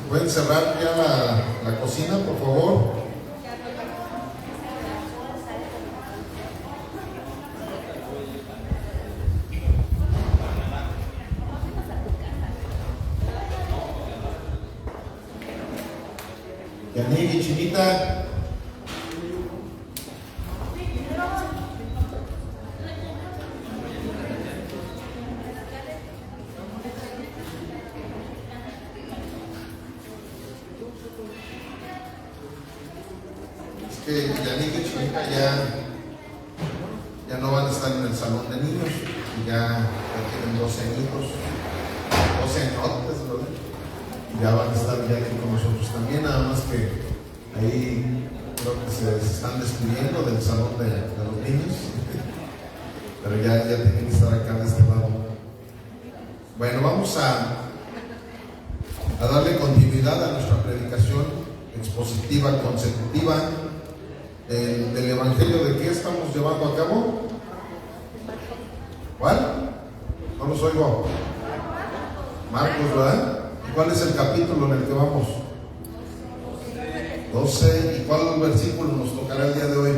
¿Pueden cerrar ya la cocina, por favor? Yannick y Chinita. Es que Yannick y Chinita ya no van a estar en el salón de niños, y ya tienen 12 añitos, 12 añotes, ¿verdad? Ya van a estar ya aquí con nosotros también, nada más que ahí creo que se están despidiendo del salón de los niños, pero ya tienen que estar acá de este lado. Bueno, vamos a darle continuidad a nuestra predicación expositiva consecutiva del Evangelio. ¿De qué estamos llevando a cabo? ¿Cuál? No los oigo. Marcos, ¿verdad? ¿Cuál es el capítulo en el que vamos? 12. ¿Y cuál versículo nos tocará el día de hoy?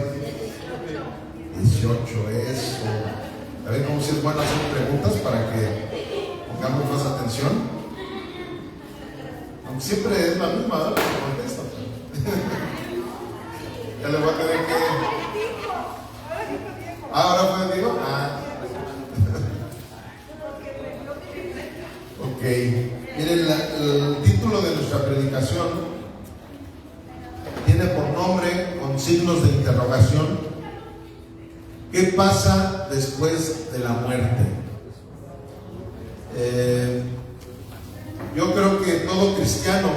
18. Eso. A ver cómo si es bueno hacer preguntas para que pongamos más atención. Aunque siempre es la misma, ¿verdad? Contesta. Ya le voy a tener que... ¿Ahora fue Diego? Ok. Miren, el título de nuestra predicación tiene por nombre, con signos de interrogación, ¿qué pasa después de la muerte? Yo creo que todo cristiano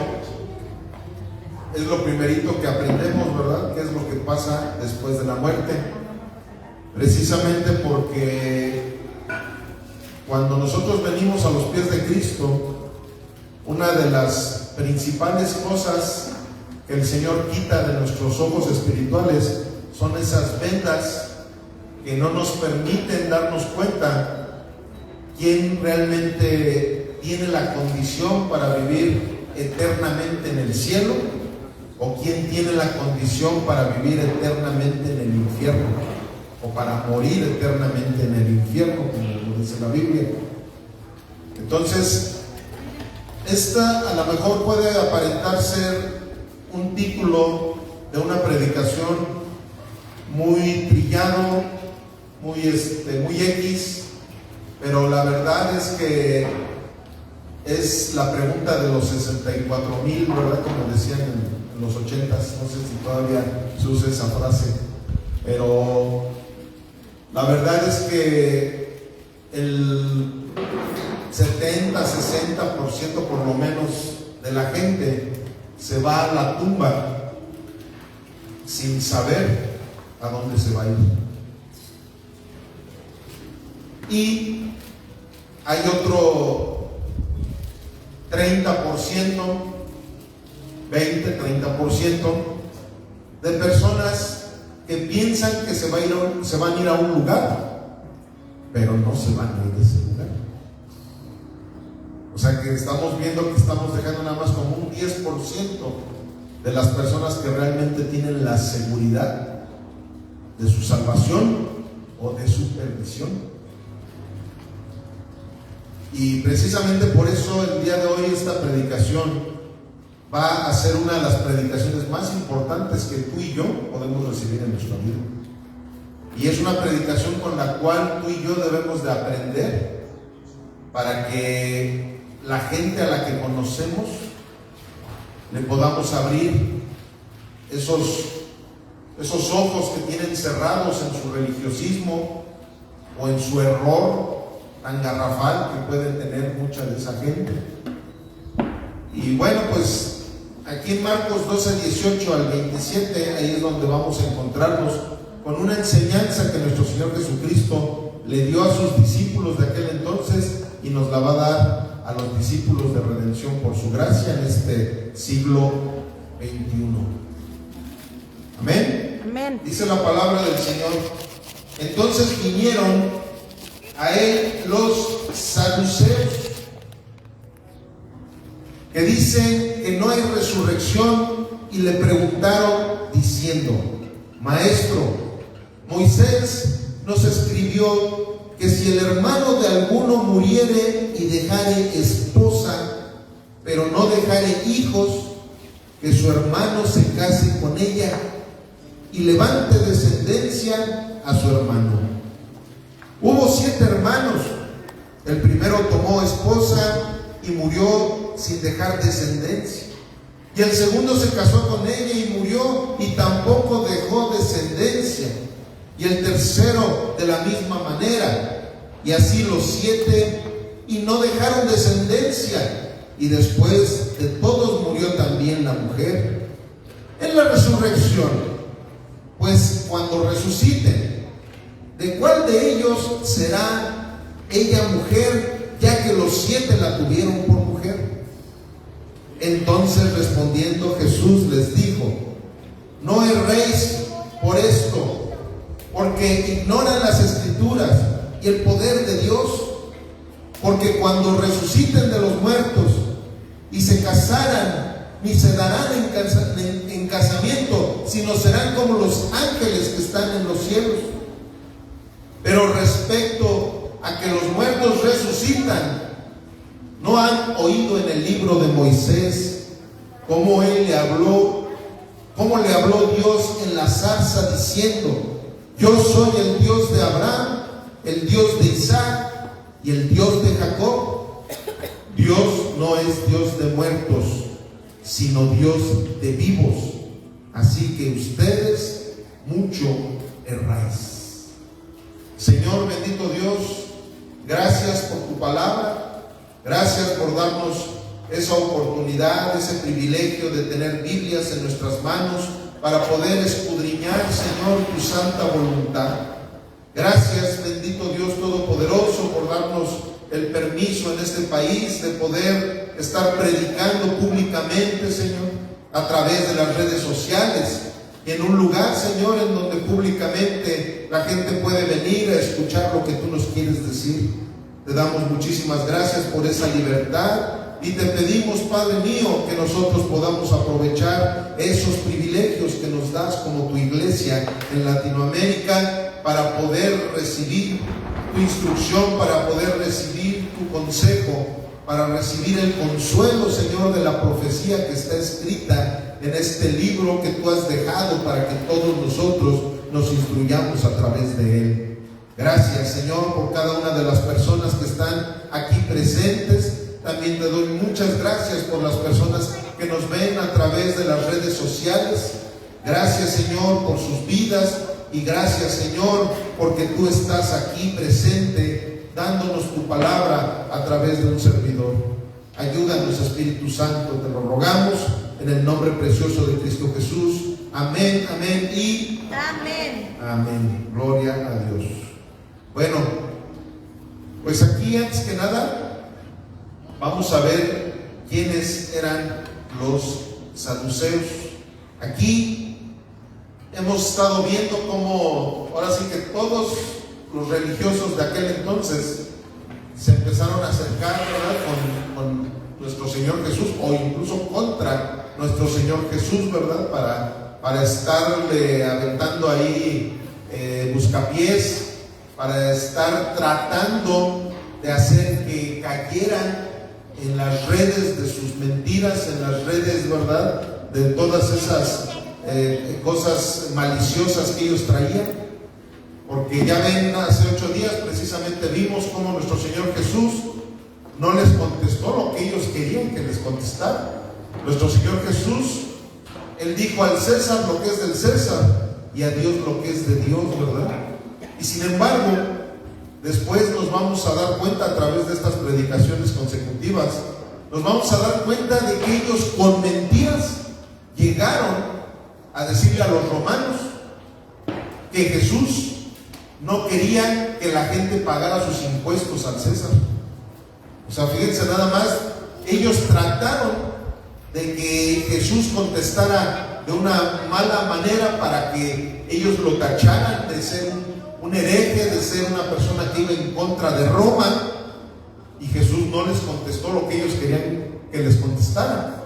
es lo primerito que aprendemos, ¿verdad? ¿Qué es lo que pasa después de la muerte? Precisamente porque cuando nosotros venimos a los pies de Cristo, una de las principales cosas que el Señor quita de nuestros ojos espirituales son esas vendas que no nos permiten darnos cuenta quién realmente tiene la condición para vivir eternamente en el cielo o quién tiene la condición para vivir eternamente en el infierno o para morir eternamente en el infierno, como lo dice la Biblia. Entonces, esta a lo mejor puede aparentar ser un título de una predicación muy trillado, muy X, pero la verdad es que es la pregunta de los 64,000, ¿verdad? Como decían en los 80s, no sé si todavía se usa esa frase, pero la verdad es que el 70-60% por lo menos de la gente se va a la tumba sin saber a dónde se va a ir. Y hay otro 30%, 20-30% de personas que piensan que se van a ir a un lugar, pero no se van a ir a ese lugar. O sea que estamos viendo que estamos dejando nada más como un 10% de las personas que realmente tienen la seguridad de su salvación o de su perdición. Y precisamente por eso el día de hoy esta predicación va a ser una de las predicaciones más importantes que tú y yo podemos recibir en nuestra vida. Y es una predicación con la cual tú y yo debemos de aprender para que la gente a la que conocemos le podamos abrir esos ojos que tienen cerrados en su religiosismo o en su error tan garrafal que puede tener mucha de esa gente. Y bueno, pues aquí en Marcos 12:18 al 27, ahí es donde vamos a encontrarnos con una enseñanza que nuestro Señor Jesucristo le dio a sus discípulos de aquel entonces y nos la va a dar a los discípulos de redención por su gracia en este siglo XXI. Amén. Amén. Dice la palabra del Señor: entonces vinieron a él los saduceos que dicen que no hay resurrección, y le preguntaron diciendo: Maestro, Moisés nos escribió que si el hermano de alguno muriere y dejare esposa, pero no dejare hijos, que su hermano se case con ella y levante descendencia a su hermano. Hubo 7 hermanos. El primero tomó esposa y murió sin dejar descendencia. Y el segundo se casó con ella y murió y tampoco dejó descendencia. Y el tercero de la misma manera. Y así los 7, y no dejaron descendencia. Y después de todos murió también la mujer. En la resurrección, pues cuando resuciten, ¿de cuál de ellos será ella mujer, ya que los 7 la tuvieron por mujer? Entonces respondiendo Jesús les dijo: no erréis por esto, porque ignoran las Escrituras y el poder de Dios, porque cuando resuciten de los muertos y se casaran, ni se darán en casamiento, sino serán como los ángeles que están en los cielos. Pero respecto a que los muertos resucitan, ¿no han oído en el libro de Moisés cómo le habló Dios en la zarza diciendo: yo soy el Dios de Abraham, el Dios de Isaac y el Dios de Jacob? Dios no es Dios de muertos, sino Dios de vivos. Así que ustedes mucho erráis. Señor bendito Dios, gracias por tu palabra. Gracias por darnos esa oportunidad, ese privilegio de tener Biblias en nuestras manos para poder escudriñar, Señor, tu santa voluntad. Gracias, bendito Dios Todopoderoso, por darnos el permiso en este país de poder estar predicando públicamente, Señor, a través de las redes sociales, en un lugar, Señor, en donde públicamente la gente puede venir a escuchar lo que tú nos quieres decir. Te damos muchísimas gracias por esa libertad y te pedimos, Padre mío, que nosotros podamos aprovechar esos privilegios que nos das como tu iglesia en Latinoamérica para poder recibir tu instrucción, para poder recibir tu consejo, para recibir el consuelo, Señor, de la profecía que está escrita en este libro que tú has dejado para que todos nosotros nos instruyamos a través de él. Gracias, Señor, por cada una de las personas que están aquí presentes. También te doy muchas gracias por las personas que nos ven a través de las redes sociales. Gracias, Señor, por sus vidas, y gracias, Señor, porque tú estás aquí presente, dándonos tu palabra a través de un servidor. Ayúdanos, Espíritu Santo, te lo rogamos en el nombre precioso de Cristo Jesús. Amén, amén y amén. Amén. Gloria a Dios. Bueno, pues aquí antes que nada vamos a ver quiénes eran los saduceos. Aquí hemos estado viendo cómo ahora sí que todos los religiosos de aquel entonces se empezaron a acercar, ¿verdad?, con nuestro Señor Jesús, o incluso contra nuestro Señor Jesús, ¿verdad?, para estarle aventando ahí buscapiés, para estar tratando de hacer que cayeran en las redes de sus mentiras, en las redes, ¿verdad?, de todas esas cosas maliciosas que ellos traían. Porque ya ven, hace 8 días precisamente vimos cómo nuestro Señor Jesús no les contestó lo que ellos querían que les contestara. Nuestro Señor Jesús, Él dijo: al César lo que es del César y a Dios lo que es de Dios, ¿verdad? Y sin embargo, después nos vamos a dar cuenta a través de estas predicaciones consecutivas, nos vamos a dar cuenta de que ellos con mentiras llegaron a decirle a los romanos que Jesús no quería que la gente pagara sus impuestos al César. O sea, fíjense nada más, ellos trataron de que Jesús contestara de una mala manera para que ellos lo tacharan de ser un hereje, de ser una persona que iba en contra de Roma, y Jesús no les contestó lo que ellos querían que les contestaran.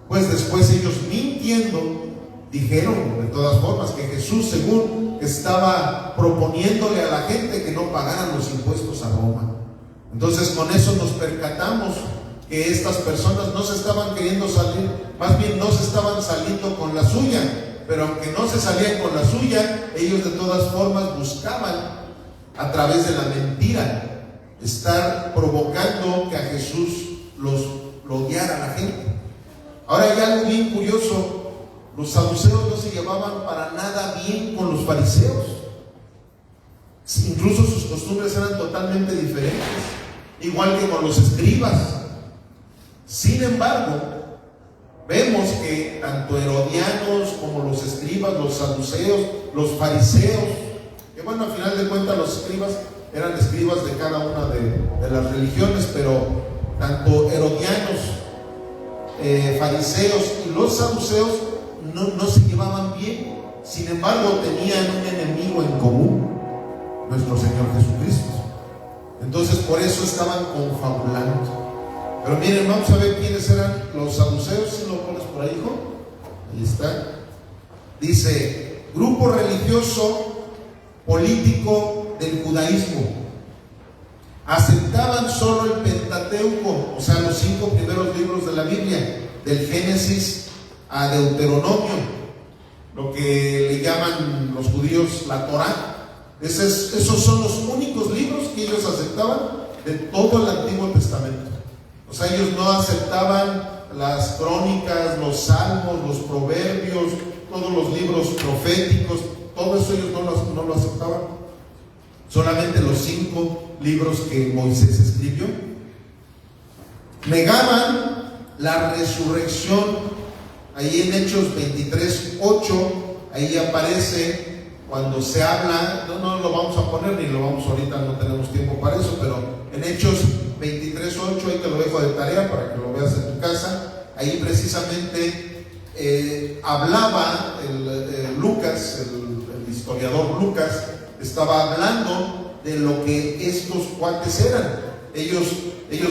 Pues después ellos, mintiendo, dijeron de todas formas que Jesús, según estaba proponiéndole a la gente que no pagaran los impuestos a Roma. Entonces con eso nos percatamos que estas personas no se estaban queriendo salir, más bien no se estaban saliendo con la suya, pero aunque no se salían con la suya, ellos de todas formas buscaban a través de la mentira estar provocando que a Jesús lo odiara a la gente. Ahora hay algo bien curioso. Los saduceos no se llevaban para nada bien con los fariseos. Incluso sus costumbres eran totalmente diferentes, igual que con los escribas. Sin embargo, vemos que tanto herodianos como los escribas, los saduceos, los fariseos, que bueno, al final de cuentas los escribas eran escribas de cada una de las religiones, pero tanto herodianos, fariseos y los saduceos no se llevaban bien. Sin embargo, tenían un enemigo en común, nuestro Señor Jesucristo. Entonces por eso estaban confabulando. Pero miren, vamos a ver quiénes eran los saduceos. Si lo pones por ahí, hijo, ahí está. Dice: grupo religioso político del judaísmo. Aceptaban solo el Pentateuco, o sea, los 5 primeros libros de la Biblia, del Génesis a Deuteronomio, lo que le llaman los judíos la Torá. Esos son los únicos libros que ellos aceptaban de todo el Antiguo Testamento. O sea, ellos no aceptaban las crónicas, los salmos, los proverbios, todos los libros proféticos, todo eso ellos no lo aceptaban. Solamente los 5 libros que Moisés escribió. Negaban la resurrección. Ahí en Hechos 23:8, ahí aparece cuando se habla, no lo vamos a poner ni lo vamos ahorita, no tenemos tiempo para eso, pero en Hechos 23:8, ahí te lo dejo de tarea para que lo veas en tu casa. Ahí precisamente hablaba Lucas, el historiador Lucas, estaba hablando de lo que estos cuates eran. Ellos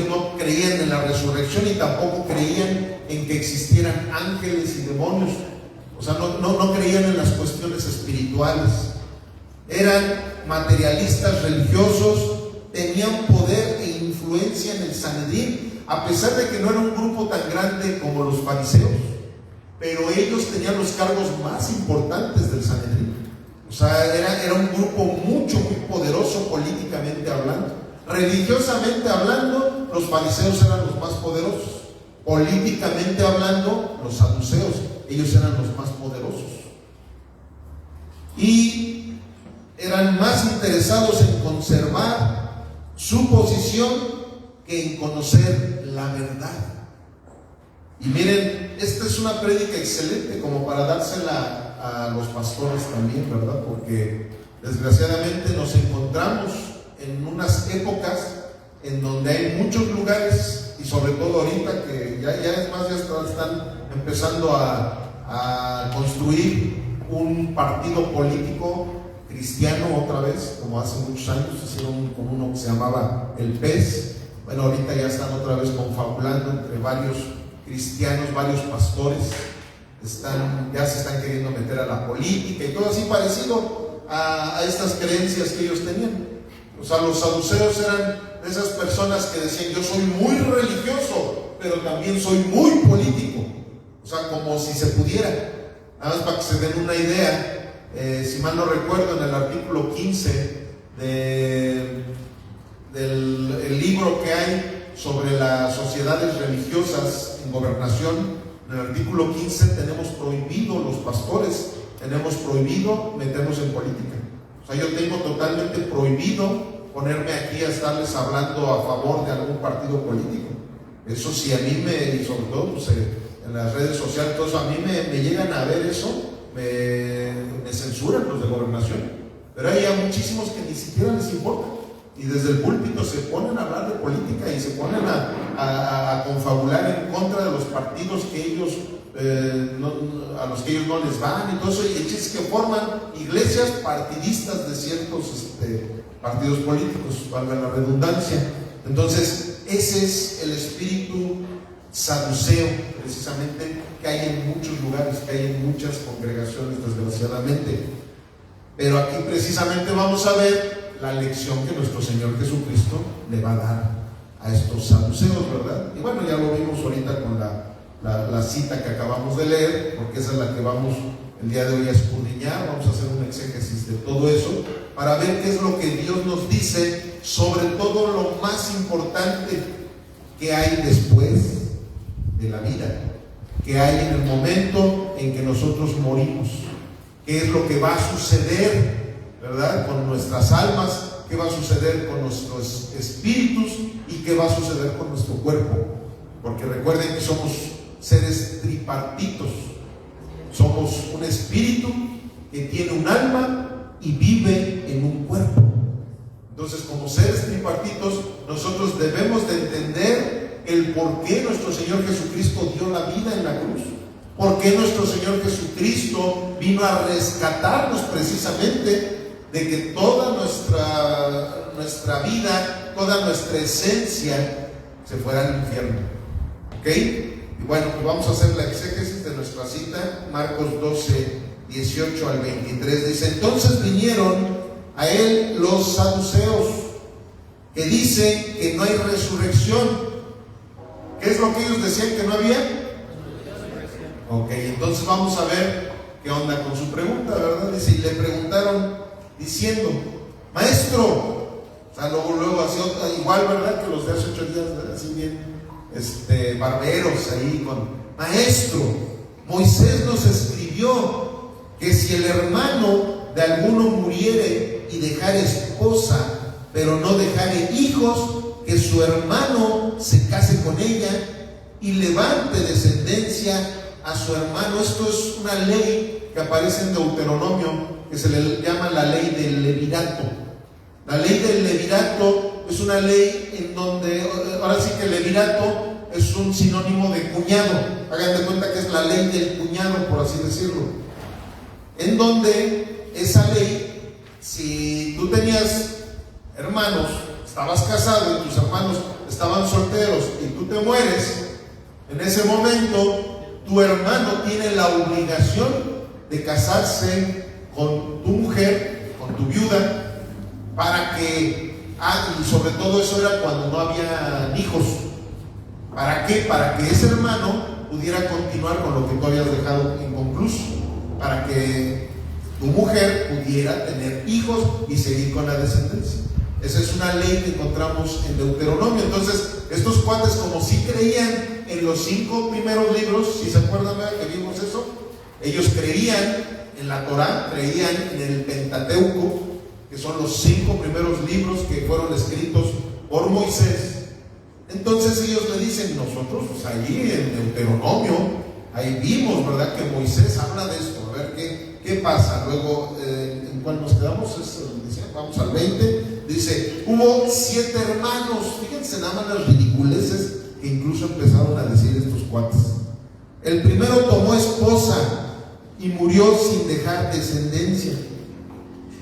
no creían en la resurrección y tampoco creían en que existieran ángeles y demonios. O sea, no creían en las cuestiones espirituales. Eran materialistas religiosos, tenían poder e influencia en el Sanedrín, a pesar de que no era un grupo tan grande como los fariseos, pero ellos tenían los cargos más importantes del Sanedrín. O sea, era un grupo muy poderoso políticamente hablando. Religiosamente hablando, los fariseos eran los más poderosos. Políticamente hablando, los saduceos, ellos eran los más poderosos. Y eran más interesados en conservar su posición que en conocer la verdad. Y miren, esta es una prédica excelente como para dársela a los pastores también, ¿verdad? Porque desgraciadamente nos encontramos en unas épocas en donde hay muchos lugares, y sobre todo ahorita que ya están empezando a construir un partido político cristiano otra vez, como hace muchos años hicieron con uno que se llamaba el PES. Bueno, ahorita ya están otra vez confabulando entre varios cristianos, varios pastores, ya se están queriendo meter a la política y todo así parecido a estas creencias que ellos tenían. O sea, los saduceos eran de esas personas que decían: yo soy muy religioso, pero también soy muy político. O sea, como si se pudiera. Nada más para que se den una idea, si mal no recuerdo, en el artículo 15 del libro que hay sobre las sociedades religiosas en gobernación, en el artículo 15 tenemos prohibido los pastores, tenemos prohibido meternos en política. O sea, yo tengo totalmente prohibido ponerme aquí a estarles hablando a favor de algún partido político. Eso sí, a mí y sobre todo pues, en las redes sociales, todo eso, a mí me llegan a ver eso, me censuran los de gobernación. Pero hay ya muchísimos que ni siquiera les importa. Y desde el púlpito se ponen a hablar de política y se ponen a confabular en contra de los partidos que ellos a los que ellos no les van y todo eso, y es que forman iglesias partidistas de ciertos partidos políticos, valga la redundancia. Entonces ese es el espíritu saduceo, precisamente, que hay en muchos lugares, que hay en muchas congregaciones, desgraciadamente. Pero aquí precisamente vamos a ver la lección que nuestro Señor Jesucristo le va a dar a estos saduceos, ¿verdad? Y bueno, ya lo vimos ahorita con la cita que acabamos de leer, porque esa es la que vamos el día de hoy a escudriñar. Vamos a hacer un exégesis de todo eso, para ver qué es lo que Dios nos dice sobre todo lo más importante que hay después de la vida, que hay en el momento en que nosotros morimos, qué es lo que va a suceder, ¿verdad?, con nuestras almas, qué va a suceder con nuestros espíritus y qué va a suceder con nuestro cuerpo, porque recuerden que somos seres tripartitos, somos un espíritu que tiene un alma y vive en un cuerpo. Entonces, como seres tripartitos, nosotros debemos de entender el por qué nuestro Señor Jesucristo dio la vida en la cruz, por qué nuestro Señor Jesucristo vino a rescatarnos precisamente de que toda nuestra vida, toda nuestra esencia se fuera al infierno. ¿Ok? Y bueno, pues vamos a hacer la exégesis de nuestra cita, Marcos 12, 18 al 23. Dice: entonces vinieron a él los saduceos, que dicen que no hay resurrección. ¿Qué es lo que ellos decían que no había? Ok, entonces vamos a ver qué onda con su pregunta, ¿verdad? Dice, y le preguntaron diciendo: maestro, o sea, luego así, igual, ¿verdad?, que los de hace 8 días, ¿verdad?, así bien, barberos ahí con: maestro, Moisés nos escribió que si el hermano de alguno muriere y dejare esposa, pero no dejare hijos, que su hermano se case con ella y levante descendencia a su hermano. Esto es una ley que aparece en Deuteronomio, que se le llama la ley del levirato. La ley del levirato es una ley en donde, ahora sí que el levirato es un sinónimo de cuñado. Hagan de cuenta que es la ley del cuñado, por así decirlo, en donde esa ley, si tú tenías hermanos, estabas casado y tus hermanos estaban solteros y tú te mueres, en ese momento tu hermano tiene la obligación de casarse con tu mujer, con tu viuda, para que, y sobre todo eso era cuando no había hijos. ¿Para qué? Para que ese hermano pudiera continuar con lo que tú habías dejado inconcluso, para que tu mujer pudiera tener hijos y seguir con la descendencia. Esa es una ley que encontramos en Deuteronomio. Entonces, estos cuates, como sí creían en los 5 primeros libros, si se acuerdan, ¿verdad?, que vimos eso, ellos creían en la Torá, creían en el Pentateuco, que son los 5 primeros libros que fueron escritos por Moisés. Entonces ellos le dicen: nosotros, pues allí en Deuteronomio, ahí vimos, ¿verdad?, que Moisés habla de esto. A ver qué pasa. Luego, ¿en cuál nos quedamos? Vamos al 20. Dice: hubo 7 hermanos. Fíjense nada más las ridiculeces que incluso empezaron a decir estos cuates. El primero tomó esposa y murió sin dejar descendencia.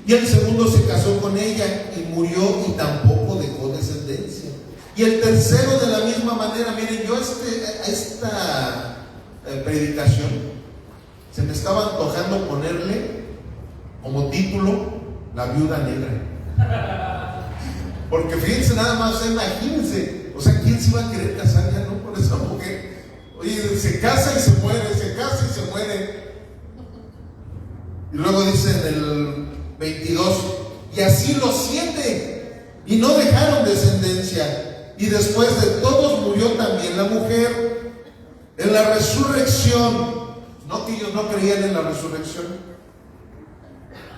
Y el segundo se casó con ella y murió y tampoco dejó descendencia. Y el tercero de la misma manera. Miren, yo esta predicación se me estaba antojando ponerle como título: la viuda negra. Porque fíjense nada más, imagínense, o sea, ¿quién se iba a querer casar ya no con esa mujer? Oye, se casa y se muere, se casa y se muere. Y luego dice en el 22: y así los 7, y no dejaron descendencia, y después de todos murió también la mujer. En la resurrección, no que ellos no creían en la resurrección,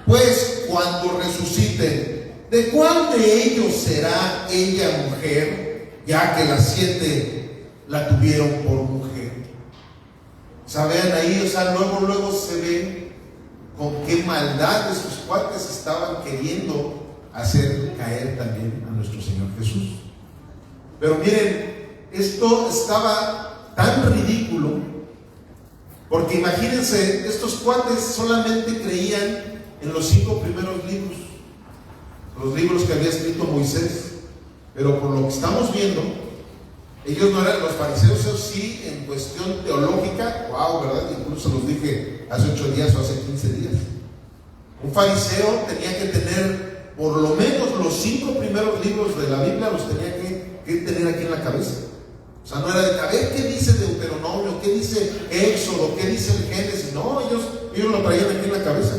pues cuando resuciten, ¿de cuál de ellos será ella mujer, ya que las 7 la tuvieron por mujer? O sea, vean ahí, o sea, luego se ve con qué maldad esos cuates estaban queriendo hacer caer también a nuestro Señor Jesús. Pero miren, esto estaba tan ridículo, porque imagínense, estos cuates solamente creían en los 5 primeros libros, los libros que había escrito Moisés. Pero por lo que estamos viendo, Ellos no eran los fariseos, eso sí, en cuestión teológica, wow, ¿verdad? Incluso los dije hace 8 días o hace 15 días. Un fariseo tenía que tener por lo menos los 5 primeros libros de la Biblia, los tenía que tener aquí en la cabeza. O sea, no era de, a ver qué dice Deuteronomio, qué dice Éxodo, qué dice el Génesis. No, ellos lo traían aquí en la cabeza.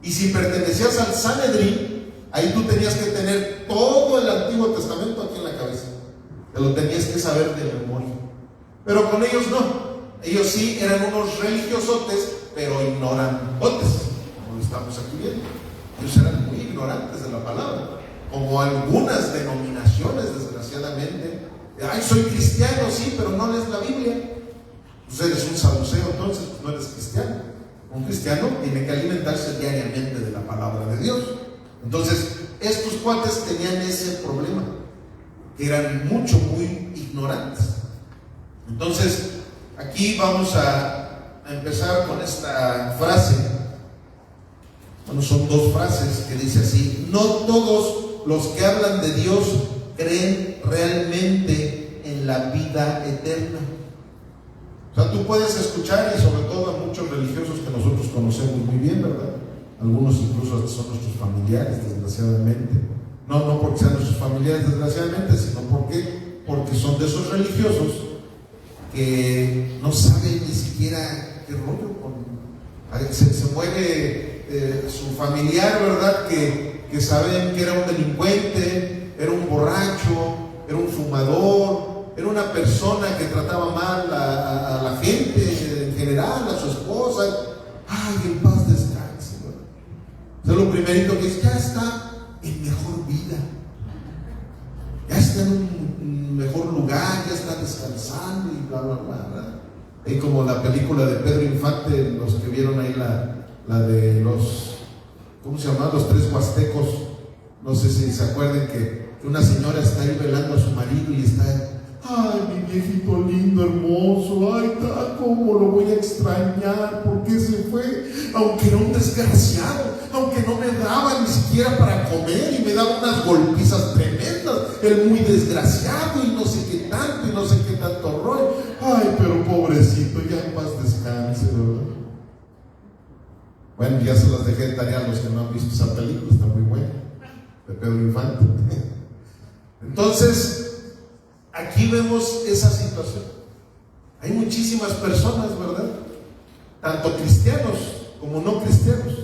Y si pertenecías al Sanedrín, ahí tú tenías que tener todo el Antiguo Testamento aquí en la cabeza. Te lo tenías que saber de memoria. Pero con ellos no. Ellos sí eran unos religiosotes, pero ignorantotes, como lo estamos aquí viendo. Ellos eran muy ignorantes de la palabra, como algunas denominaciones, desgraciadamente. Ay, soy cristiano, sí, pero no lees la Biblia. Pues eres un saduceo, entonces pues no eres cristiano. Un cristiano tiene que alimentarse diariamente de la palabra de Dios. Entonces, estos cuates tenían ese problema, que eran muy ignorantes. Entonces, aquí vamos a empezar con esta frase. Bueno, son 2 frases que dice así: no todos los que hablan de Dios creen realmente en la vida eterna. O sea, tú puedes escuchar, y sobre todo a muchos religiosos que nosotros conocemos muy bien, ¿verdad? Algunos incluso son nuestros familiares, desgraciadamente. No porque sean nuestros familiares, desgraciadamente, sino porque son de esos religiosos que no saben ni siquiera qué rollo se mueve su familiar, ¿verdad? Que saben que era un delincuente, era un borracho, era un fumador, era una persona que trataba mal a la gente en general, a su esposa. Ay, en paz descanse, ¿verdad? Eso es lo primerito que es, ya está en mejor vida, ya está en un mejor lugar, ya está descansando y bla, bla, bla, ¿verdad? Y como la película de Pedro Infante, los que vieron ahí la de los, ¿cómo se llama? Los 3 huastecos. No sé si se acuerdan que una señora está ahí velando a su marido y está, ay, mi viejito lindo, hermoso, ay, cómo lo voy a extrañar, ¿por qué se fue? Aunque era un desgraciado, aunque no me daba ni siquiera para comer y me daba unas golpizas tremendas, el muy desgraciado y no sé qué tanto y no sé qué tanto rollo. Ay, pero pobrecito, ya en paz descanse, ¿verdad? Bueno, ya se las dejé de tarea a los que no han visto esa película, está muy buena, de Pedro Infante. Entonces, aquí vemos esa situación. Hay muchísimas personas, ¿verdad? Tanto cristianos como no cristianos.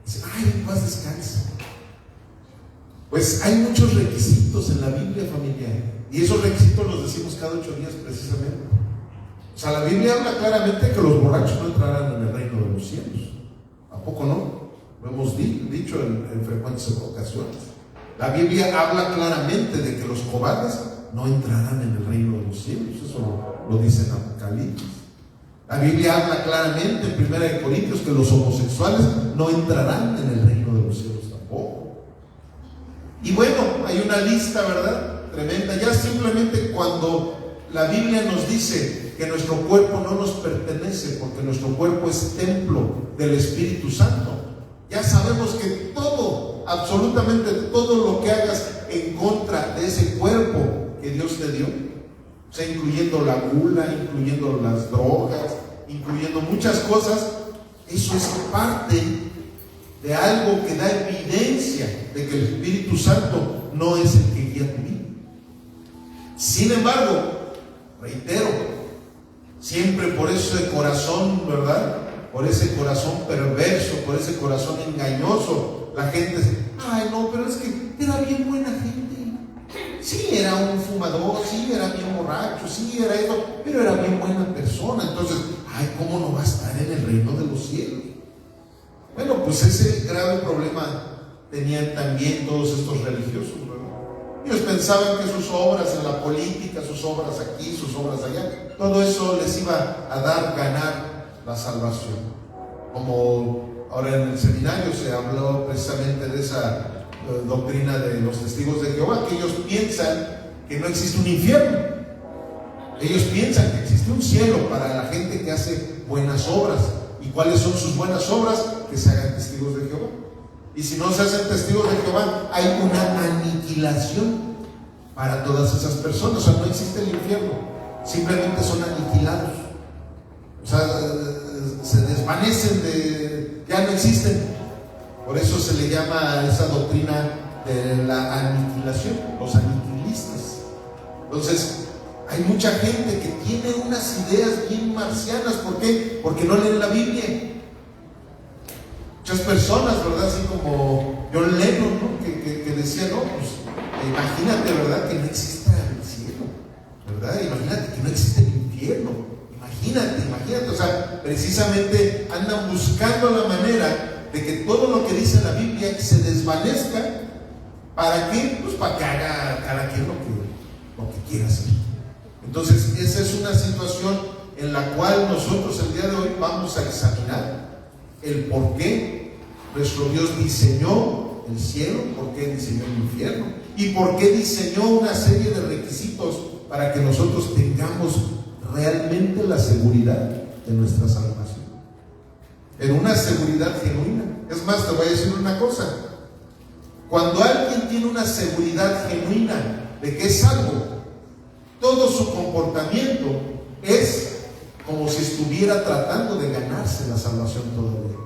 Dicen, ay, en paz descanse. Pues hay muchos requisitos en la Biblia, familiar. Y esos requisitos los decimos cada 8 días precisamente. O sea, la Biblia habla claramente que los borrachos no entrarán en el reino de los cielos. ¿A poco no? Lo hemos dicho en frecuentes ocasiones. La Biblia habla claramente de que los cobardes no entrarán en el reino de los cielos. Eso lo dice en Apocalipsis. La Biblia habla claramente en 1 Corintios que los homosexuales no entrarán en el reino de los cielos tampoco. Y bueno, hay una lista, ¿verdad?, tremenda. Ya simplemente cuando la Biblia nos dice que nuestro cuerpo no nos pertenece, porque nuestro cuerpo es templo del Espíritu Santo, ya sabemos que todo, absolutamente todo lo que hagas en contra de ese cuerpo que Dios te dio, o sea, incluyendo la gula, incluyendo las drogas, incluyendo muchas cosas, eso es parte de algo que da evidencia de que el Espíritu Santo no es el que guía tu vida. Sin embargo, reitero, siempre por ese corazón, ¿verdad?, por ese corazón perverso, por ese corazón engañoso, la gente dice, ay, no, pero es que era bien buena gente. Sí, era un fumador, sí, era bien borracho, sí, era eso, pero era bien buena persona. Entonces, ay, ¿cómo no va a estar en el reino de los cielos? Bueno, pues ese grave problema tenían también todos estos religiosos, ¿verdad? Ellos pensaban que sus obras en la política, sus obras aquí, sus obras allá, todo eso les iba a ganar la salvación. Como ahora en el seminario se habló precisamente de esa doctrina de los testigos de Jehová, que ellos piensan que no existe un infierno. Ellos piensan que existe un cielo para la gente que hace buenas obras. ¿Y cuáles son sus buenas obras? Que se hagan testigos de Jehová. Y si no se hacen testigos de Jehová, hay una aniquilación para todas esas personas. O sea, no existe el infierno, simplemente son aniquilados. O sea, se desvanecen, ya no existen. Por eso se le llama a esa doctrina de la aniquilación, los aniquilistas. Entonces, hay mucha gente que tiene unas ideas bien marcianas. ¿Por qué? Porque no leen la Biblia. Muchas personas, ¿verdad? Así como John Lennon, ¿no? que decía, no, pues imagínate, ¿verdad? Que no exista el cielo, ¿verdad? Imagínate que no existe el infierno. Imagínate. O sea, precisamente andan buscando la manera de que todo lo que dice la Biblia se desvanezca. ¿Para qué? Pues para que haga cada quien lo que quiera hacer. Entonces, esa es una situación en la cual nosotros el día de hoy vamos a examinar el por qué nuestro Dios diseñó el cielo, por qué diseñó el infierno y por qué diseñó una serie de requisitos para que nosotros tengamos realmente la seguridad de nuestra salvación, en una seguridad genuina. Es más, te voy a decir una cosa: cuando alguien tiene una seguridad genuina de que es salvo, todo su comportamiento es como si estuviera tratando de ganarse la salvación todavía.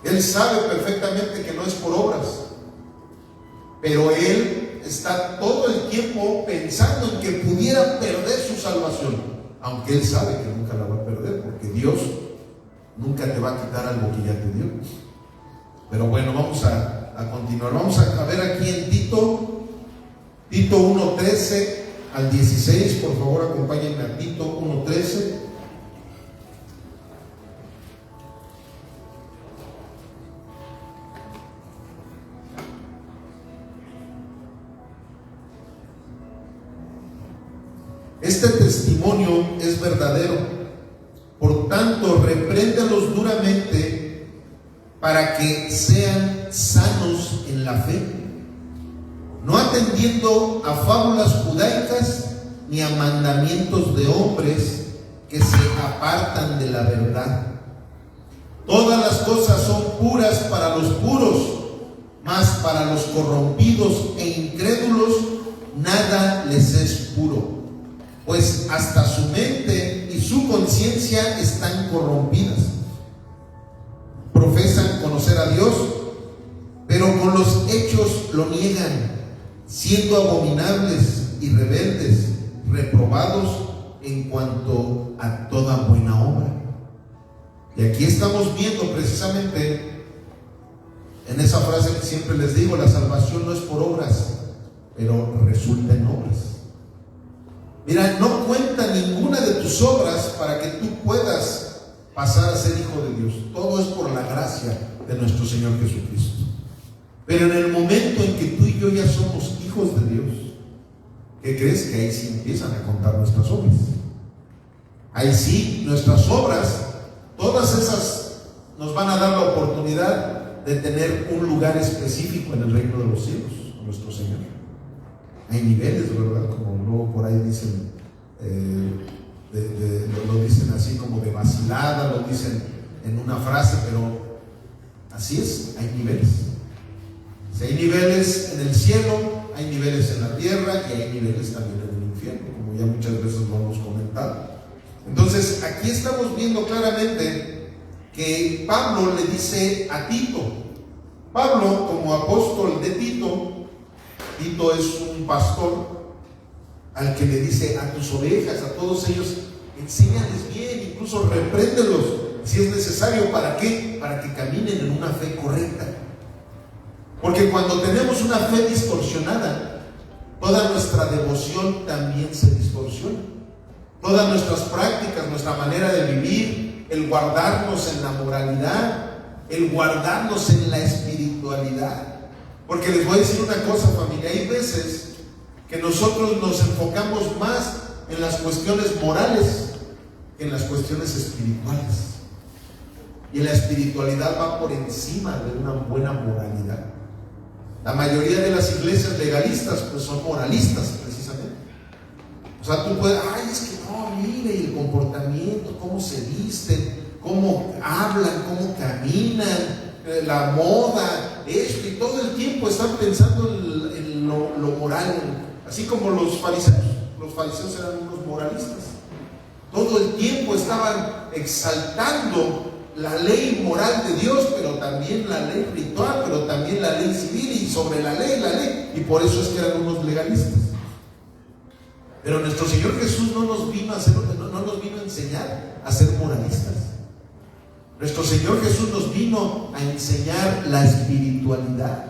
Él sabe perfectamente que no es por obras, pero él está todo el tiempo pensando en que pudiera perder su salvación, aunque él sabe que nunca la va a perder, porque Dios nunca te va a quitar algo que ya te dio. Pero bueno, vamos a continuar. Vamos a ver aquí en Tito 1:13 al 16, por favor, acompáñenme a Tito 1:13. Este testimonio es verdadero, por tanto, repréndalos duramente para que sean sanos en la fe, no atendiendo a fábulas judaicas ni a mandamientos de hombres que se apartan de la verdad. Todas las cosas son puras para los puros, mas para los corrompidos e incrédulos nada les es puro, pues hasta su mente y su conciencia están corrompidas. Profesan conocer a Dios, pero con los hechos lo niegan, siendo abominables y rebeldes, reprobados en cuanto a toda buena obra. Y aquí estamos viendo precisamente en esa frase que siempre les digo: la salvación no es por obras, pero resulta en obras. Mira, no cuenta ninguna de tus obras para que tú puedas pasar a ser hijo de Dios. Todo es por la gracia de nuestro Señor Jesucristo. Pero en el momento en que tú y yo ya somos hijos de Dios, ¿qué crees? Que ahí sí empiezan a contar nuestras obras. Ahí sí, nuestras obras, todas esas nos van a dar la oportunidad de tener un lugar específico en el reino de los cielos, nuestro Señor. Hay niveles, ¿verdad? Como luego por ahí dicen, lo dicen así como de vacilada, lo dicen en una frase, pero así es, hay niveles. Si hay niveles en el cielo, hay niveles en la tierra y hay niveles también en el infierno, como ya muchas veces lo hemos comentado. Entonces, aquí estamos viendo claramente que Pablo le dice a Tito, Pablo como apóstol de Tito es un pastor al que le dice a tus ovejas, a todos ellos, enséñales bien, incluso repréndelos si es necesario. ¿Para qué? Para que caminen en una fe correcta. Porque cuando tenemos una fe distorsionada, toda nuestra devoción también se distorsiona. Todas nuestras prácticas, nuestra manera de vivir, el guardarnos en la moralidad, el guardarnos en la espiritualidad. Porque les voy a decir una cosa, familia, hay veces que nosotros nos enfocamos más en las cuestiones morales que en las cuestiones espirituales. Y la espiritualidad va por encima de una buena moralidad. La mayoría de las iglesias legalistas pues son moralistas precisamente. O sea, tú puedes, es que no, mire el comportamiento, cómo se visten, cómo hablan, cómo caminan, la moda, esto, y todo el tiempo están pensando en lo moral, así como los fariseos. Los fariseos eran unos moralistas. Todo el tiempo estaban exaltando la ley moral de Dios, pero también la ley ritual, pero también la ley civil, y sobre la ley, y por eso es que eran unos legalistas. Pero nuestro Señor Jesús no nos vino a enseñar a ser moralistas. Nuestro Señor Jesús nos vino a enseñar la espiritualidad,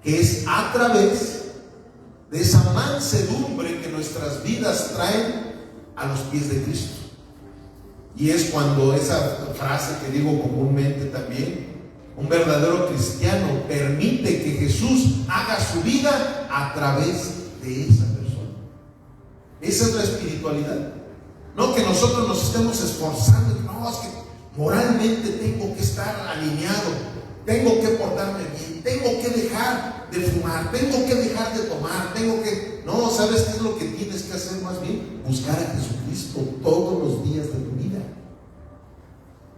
que es a través de esa mansedumbre que nuestras vidas traen a los pies de Cristo. Y es cuando esa frase que digo comúnmente también, un verdadero cristiano permite que Jesús haga su vida a través de esa persona. Esa es la espiritualidad. No que nosotros nos estemos esforzando, no, es que moralmente tengo que estar alineado, tengo que portarme bien, tengo que dejar de fumar, tengo que dejar de tomar, no, ¿sabes qué es lo que tienes que hacer más bien? Buscar a Jesucristo todos los días de tu vida.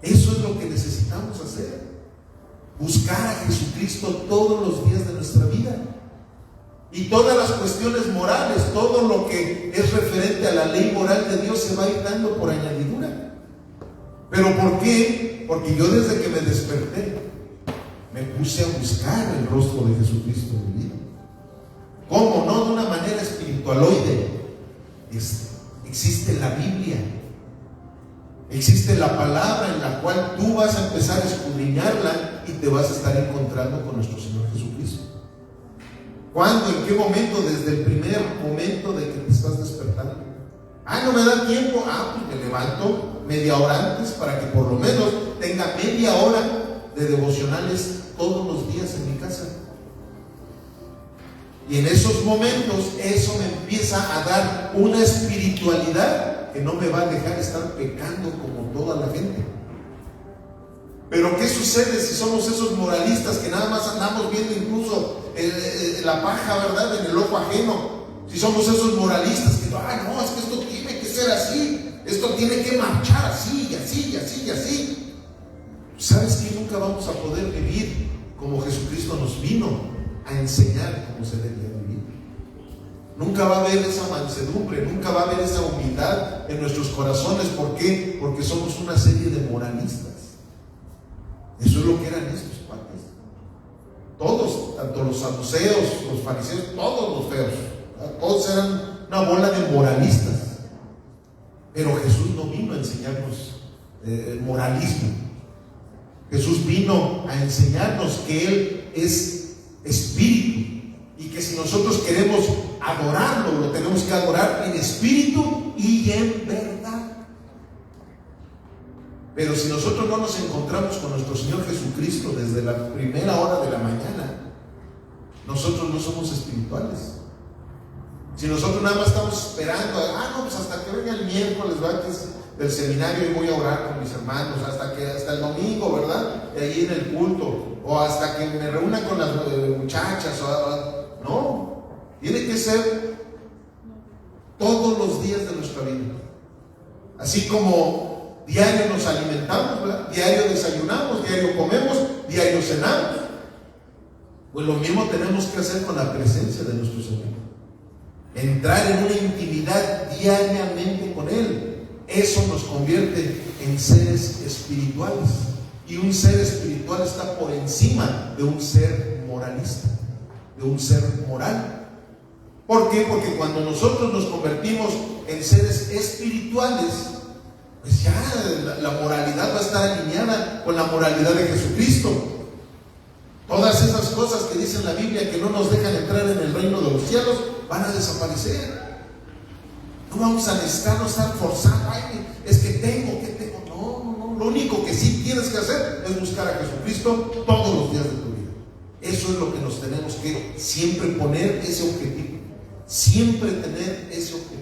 Eso es lo que necesitamos hacer, buscar a Jesucristo todos los días de nuestra vida. Y todas las cuestiones morales, todo lo que es referente a la ley moral de Dios se va a ir dando por añadidura. ¿Pero por qué? Porque yo desde que me desperté me puse a buscar el rostro de Jesucristo en mi vida. ¿Cómo? No de una manera espiritualoide. Existe la Biblia, existe la palabra en la cual tú vas a empezar a escudriñarla y te vas a estar encontrando con nuestro Señor Jesucristo. ¿Cuándo? ¿En qué momento? Desde el primer momento de que te estás despertando. No me da tiempo. Pues me levanto media hora antes para que por lo menos tenga media hora de devocionales todos los días en mi casa. Y en esos momentos eso me empieza a dar una espiritualidad que no me va a dejar estar pecando como toda la gente. Pero ¿qué sucede si somos esos moralistas que nada más andamos viendo incluso la paja, ¿verdad?, en el ojo ajeno? Si somos esos moralistas que no, es que esto tiene que ser así, esto tiene que marchar así, y así, y así, y así. ¿Sabes que nunca vamos a poder vivir como Jesucristo nos vino a enseñar cómo se debía vivir? Nunca va a haber esa mansedumbre, nunca va a haber esa humildad en nuestros corazones. ¿Por qué? Porque somos una serie de moralistas. Eso es lo que eran estos cuates. Todos, tanto los saduceos, los fariseos, todos los feos, todos eran una bola de moralistas. Pero Jesús no vino a enseñarnos moralismo. Jesús vino a enseñarnos que Él es espíritu y que si nosotros queremos adorarlo, lo tenemos que adorar en espíritu y en verdad. Pero si nosotros no nos encontramos con nuestro Señor Jesucristo desde la primera hora de la mañana, nosotros no somos espirituales. Si nosotros nada más estamos esperando, pues hasta que venga el miércoles, ¿verdad?, que es del seminario y voy a orar con mis hermanos, hasta el domingo, ¿verdad?, ahí en el culto, o hasta que me reúna con las muchachas, no, tiene que ser todos los días de nuestra vida. Así como diario nos alimentamos, ¿verdad?, diario desayunamos, diario comemos, diario cenamos, pues lo mismo tenemos que hacer con la presencia de nuestro Señor. Entrar en una intimidad diariamente con Él. Eso nos convierte en seres espirituales. Y un ser espiritual está por encima de un ser moralista, de un ser moral. ¿Por qué? Porque cuando nosotros nos convertimos en seres espirituales, pues ya la moralidad va a estar alineada con la moralidad de Jesucristo. Todas esas cosas que dice la Biblia que no nos dejan entrar en el reino de los cielos van a desaparecer. No vamos a necesitar estar forzando, es que tengo. No, lo único que sí tienes que hacer es buscar a Jesucristo todos los días de tu vida. Eso es lo que nos tenemos que siempre poner, ese objetivo. Siempre tener ese objetivo.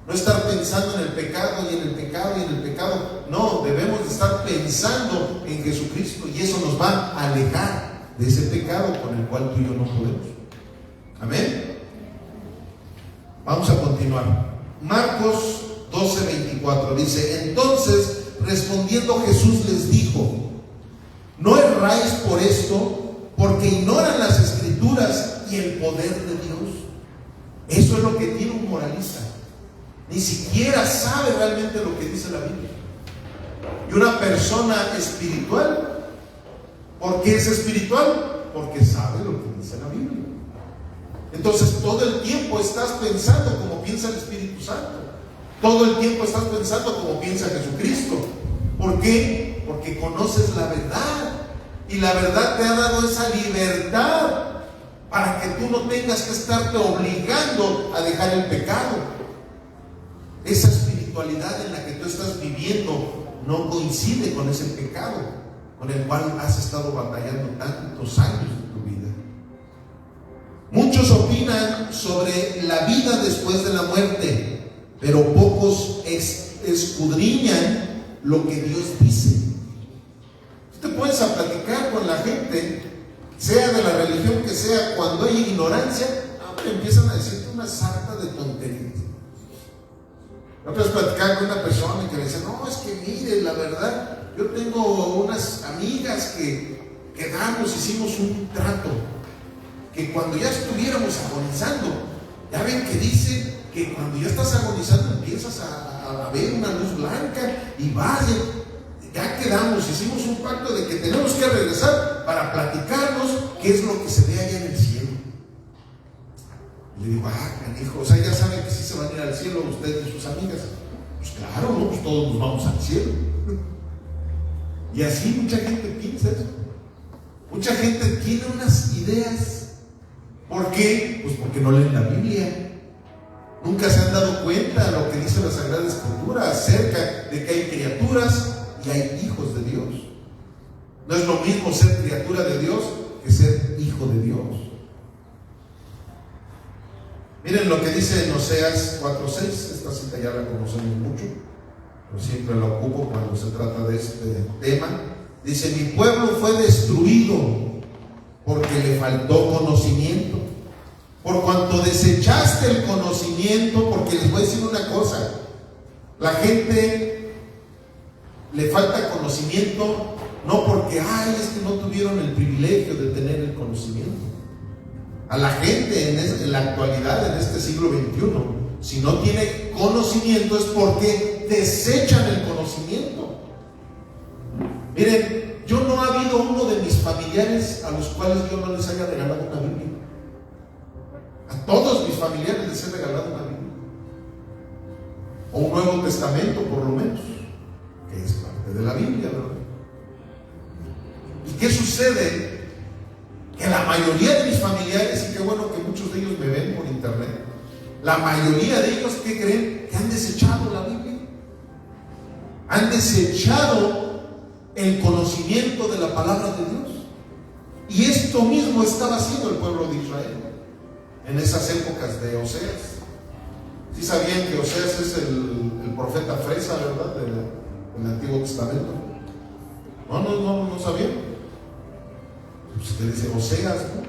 No estar pensando en el pecado y en el pecado y en el pecado. No, debemos de estar pensando en Jesucristo y eso nos va a alejar de ese pecado con el cual tú y yo no podemos. Amén. Vamos a continuar. Marcos 12:24 dice: entonces respondiendo Jesús les dijo: no erráis por esto, porque ignoran las Escrituras y el poder de Dios. Eso es lo que tiene un moralista. Ni siquiera sabe realmente lo que dice la Biblia. Y una persona espiritual, ¿por qué es espiritual? Porque sabe lo que dice la Biblia. Entonces todo el tiempo estás pensando como piensa el Espíritu Santo. Todo el tiempo estás pensando como piensa Jesucristo. ¿Por qué? Porque conoces la verdad. Y la verdad te ha dado esa libertad para que tú no tengas que estarte obligando a dejar el pecado. Esa espiritualidad en la que tú estás viviendo no coincide con ese pecado con el cual has estado batallando tantos años de tu vida. Muchos opinan sobre la vida después de la muerte, pero pocos escudriñan lo que Dios dice. Tú te puedes a platicar con la gente, sea de la religión que sea, cuando hay ignorancia, empiezan a decirte una sarta de tonterías. No puedes platicar con una persona que le dice, no, es que mire, la verdad, yo tengo unas amigas que quedamos, hicimos un trato, que cuando ya estuviéramos agonizando, ya ven que dice que cuando ya estás agonizando empiezas a ver una luz blanca y vaya, ya quedamos, hicimos un pacto de que tenemos que regresar para platicarnos qué es lo que se ve allá en el cielo. Y le digo, canijo, o sea, ya saben que sí se van a ir al cielo ustedes y sus amigas. Pues claro, ¿no? Pues todos nos vamos al cielo. Y así mucha gente piensa eso. Mucha gente tiene unas ideas. ¿Por qué? Pues porque no leen la Biblia. Nunca se han dado cuenta de lo que dice la Sagrada Escritura acerca de que hay criaturas y hay hijos de Dios. No es lo mismo ser criatura de Dios que ser hijo de Dios. Miren lo que dice en Oseas 4:6. Esta cita ya la conocemos mucho, pero siempre la ocupo cuando se trata de este tema. Dice: mi pueblo fue destruido porque le faltó conocimiento. Por cuanto desechaste el conocimiento, porque les voy a decir una cosa, la gente le falta conocimiento no porque, es que no tuvieron el privilegio de tener el conocimiento. A la gente en la actualidad, en este siglo XXI, si no tiene conocimiento es porque desechan el conocimiento. Miren, yo no ha habido uno de mis familiares a los cuales yo no les haya regalado una Biblia. A todos mis familiares les he regalado una Biblia, o un Nuevo Testamento por lo menos, que es parte de la Biblia, ¿verdad? ¿Y qué sucede? Que la mayoría de mis familiares, y qué bueno que muchos de ellos me ven por internet, la mayoría de ellos, ¿qué creen? Que han desechado la Biblia. Han desechado el conocimiento de la palabra de Dios. Y esto mismo estaba haciendo el pueblo de Israel en esas épocas de Oseas. ¿Sí sabían que Oseas es el profeta fresa, verdad? Del Antiguo Testamento. No sabían. Pues que dice Oseas, ¿no?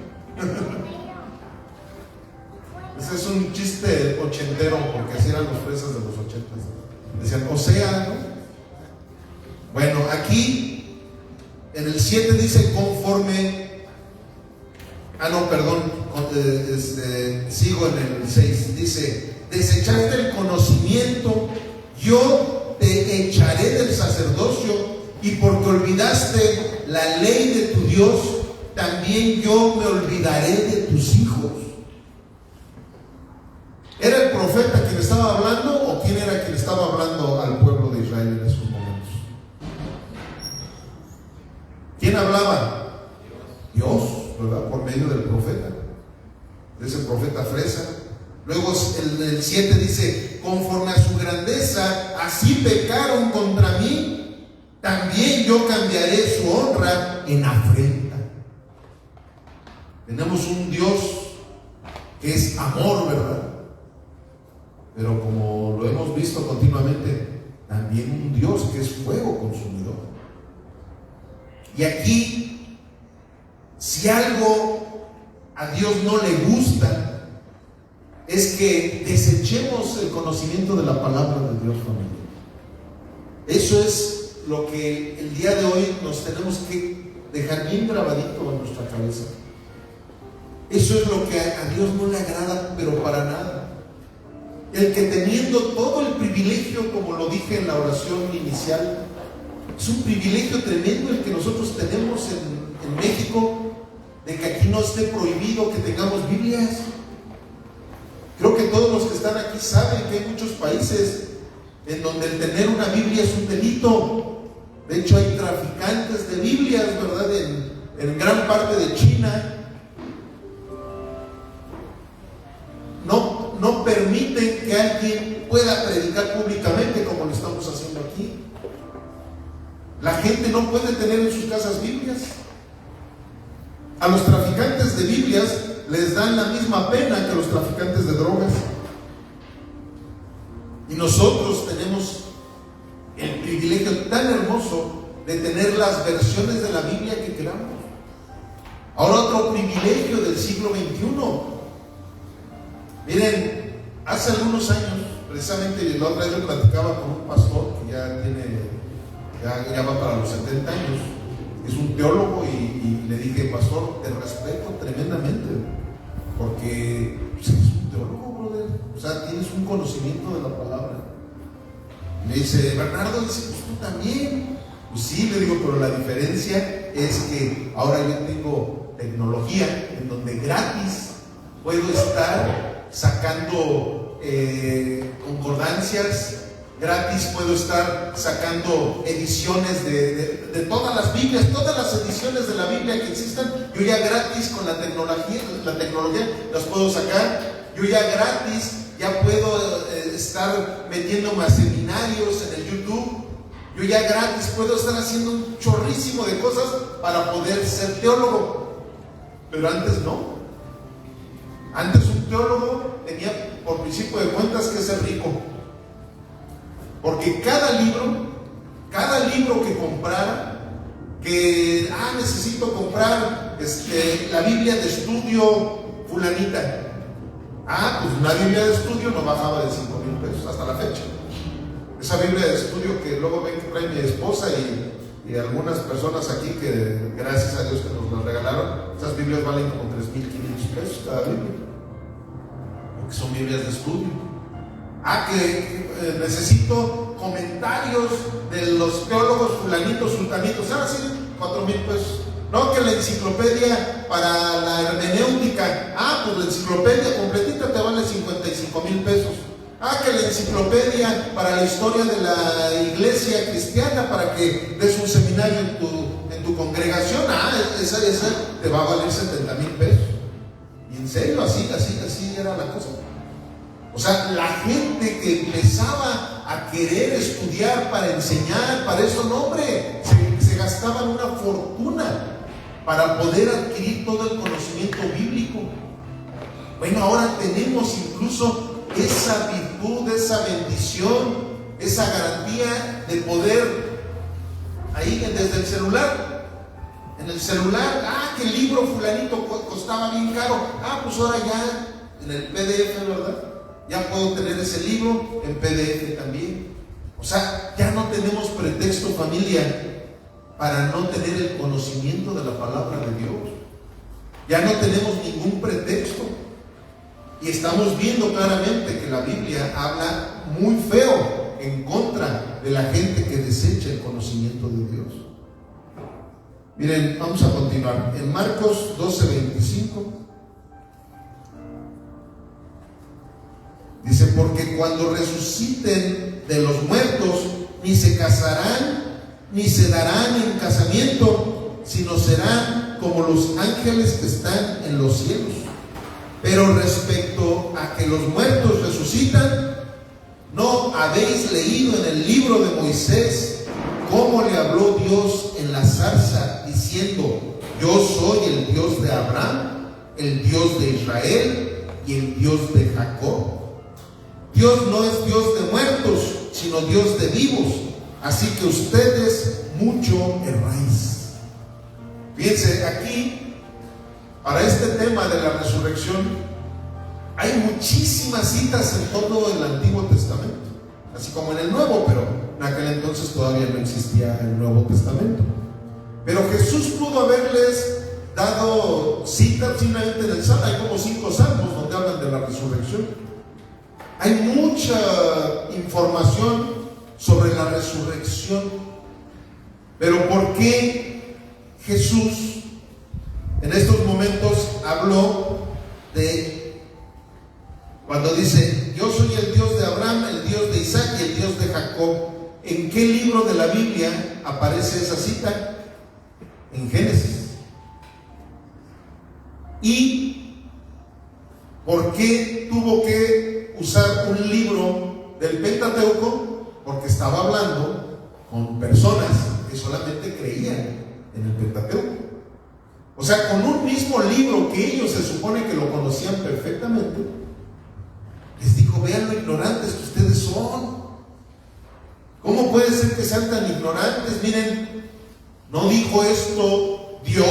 Ese es un chiste ochentero, porque así eran los fresas de los 80. Decían Oseas, ¿no? Bueno, aquí en el 7 dice conforme. Sigo en el 6. Dice: desechaste el conocimiento, yo te echaré del sacerdocio, y porque olvidaste la ley de tu Dios, también yo me olvidaré de tus hijos. ¿Era el profeta quien estaba hablando o quién era quien estaba hablando al pueblo de Israel en esos momentos? ¿Quién hablaba? Dios, ¿verdad? Por medio del profeta, de ese profeta fresa. Luego el 7 dice: conforme a su grandeza, así pecaron contra mí, también yo cambiaré su honra en afrenta. Tenemos un Dios que es amor, ¿verdad? Pero como lo hemos visto continuamente, también un Dios que es fuego consumidor. Y aquí, si algo a Dios no le gusta, es que desechemos el conocimiento de la palabra de Dios, familia. Eso es lo que el día de hoy nos tenemos que dejar bien grabadito en nuestra cabeza. Eso es lo que a Dios no le agrada, pero para nada. El que teniendo todo el privilegio, como lo dije en la oración inicial, es un privilegio tremendo el que nosotros tenemos en México, de que aquí no esté prohibido que tengamos Biblias. Creo que todos los que están aquí saben que hay muchos países en donde el tener una Biblia es un delito. De hecho, hay traficantes de Biblias, ¿verdad? En gran parte de China. No permiten que alguien pueda predicar públicamente como lo estamos haciendo aquí. La gente no puede tener en sus casas Biblias. A los traficantes de Biblias les dan la misma pena que a los traficantes de drogas. Y nosotros tenemos el privilegio tan hermoso de tener las versiones de la Biblia que queramos. Ahora, otro privilegio del siglo XXI. Miren, hace algunos años, precisamente la otra vez yo platicaba con un pastor que ya va para los 70 años, es un teólogo, y le dije: pastor, te respeto tremendamente, porque pues, eres un teólogo, brother, o sea, tienes un conocimiento de la palabra. Me dice: Bernardo, dice, pues tú también. Pues sí, le digo, pero la diferencia es que ahora yo tengo tecnología en donde gratis puedo estar sacando concordancias, gratis puedo estar sacando ediciones de todas las Biblias, todas las ediciones de la Biblia que existan. Yo ya gratis con la tecnología las puedo sacar. Yo ya gratis ya puedo estar metiéndome a seminarios en el YouTube. Yo ya gratis puedo estar haciendo un chorrísimo de cosas para poder ser teólogo. Pero antes no. Antes un teólogo tenía por principio de cuentas que ser rico, porque cada libro que comprara, que necesito comprar la Biblia de estudio fulanita, pues una Biblia de estudio no bajaba de 5,000 pesos hasta la fecha. Esa Biblia de estudio que luego ven que trae mi esposa y algunas personas aquí, que gracias a Dios que nos las regalaron, esas Biblias valen como 3,500 pesos cada Biblia, porque son Biblias de estudio. Que necesito comentarios de los teólogos fulanitos, sultanitos, sí, 4,000 pesos. No, que la enciclopedia para la hermenéutica, pues la enciclopedia completita te vale 55,000 pesos. Que la enciclopedia para la historia de la iglesia cristiana, para que des un seminario en tu congregación, esa te va a valer 70,000 pesos. Y en serio, así era la cosa. O sea, la gente que empezaba a querer estudiar para enseñar, para eso, no, hombre, se gastaban una fortuna para poder adquirir todo el conocimiento bíblico. Bueno, ahora tenemos incluso esa virtud, esa bendición, esa garantía de poder ahí desde el celular. En el celular, que el libro fulanito costaba bien caro, pues ahora ya en el PDF, ¿verdad? Ya puedo tener ese libro en PDF también. O sea, ya no tenemos pretexto, familia, para no tener el conocimiento de la palabra de Dios. Ya no tenemos ningún pretexto. Y estamos viendo claramente que la Biblia habla muy feo en contra de la gente que desecha el conocimiento de Dios. Miren, vamos a continuar. En Marcos 12:25 dice: porque cuando resuciten de los muertos, ni se casarán, ni se darán en casamiento, sino serán como los ángeles que están en los cielos. Pero respecto a que los muertos resucitan, ¿no habéis leído en el libro de Moisés cómo le habló Dios en la zarza, diciendo: yo soy el Dios de Abraham, el Dios de Israel y el Dios de Jacob? Dios no es Dios de muertos, sino Dios de vivos. Así que ustedes mucho erráis. Fíjense, aquí, para este tema de la resurrección, hay muchísimas citas en todo el Antiguo Testamento, así como en el Nuevo, pero en aquel entonces todavía no existía el Nuevo Testamento. Pero Jesús pudo haberles dado citas simplemente en el Salmo. Hay como 5 salmos donde hablan de la resurrección. Hay mucha información sobre la resurrección. Pero ¿por qué Jesús en estos momentos habló de, cuando dice, yo soy el Dios de Abraham, el Dios de Isaac y el Dios de Jacob? ¿En qué libro de la Biblia aparece esa cita? En Génesis. ¿Y por qué tuvo que usar un libro del Pentateuco? Porque estaba hablando con personas que solamente creían en el Pentateuco. O sea, con un mismo libro que ellos se supone que lo conocían perfectamente, les dijo, vean lo ignorantes que ustedes son. ¿Cómo puede ser que sean tan ignorantes? Miren, no dijo esto Dios,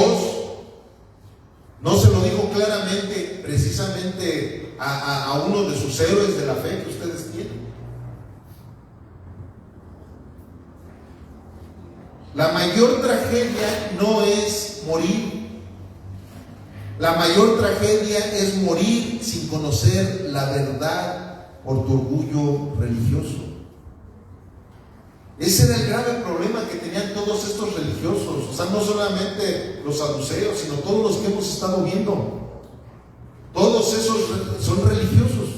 no se lo dijo claramente precisamente a uno de sus héroes de la fe que ustedes tienen. La mayor tragedia no es morir. La mayor tragedia es morir sin conocer la verdad por tu orgullo religioso. Ese era el grave problema que tenían todos estos religiosos. O sea, no solamente los saduceos, sino todos los que hemos estado viendo. Todos esos son religiosos.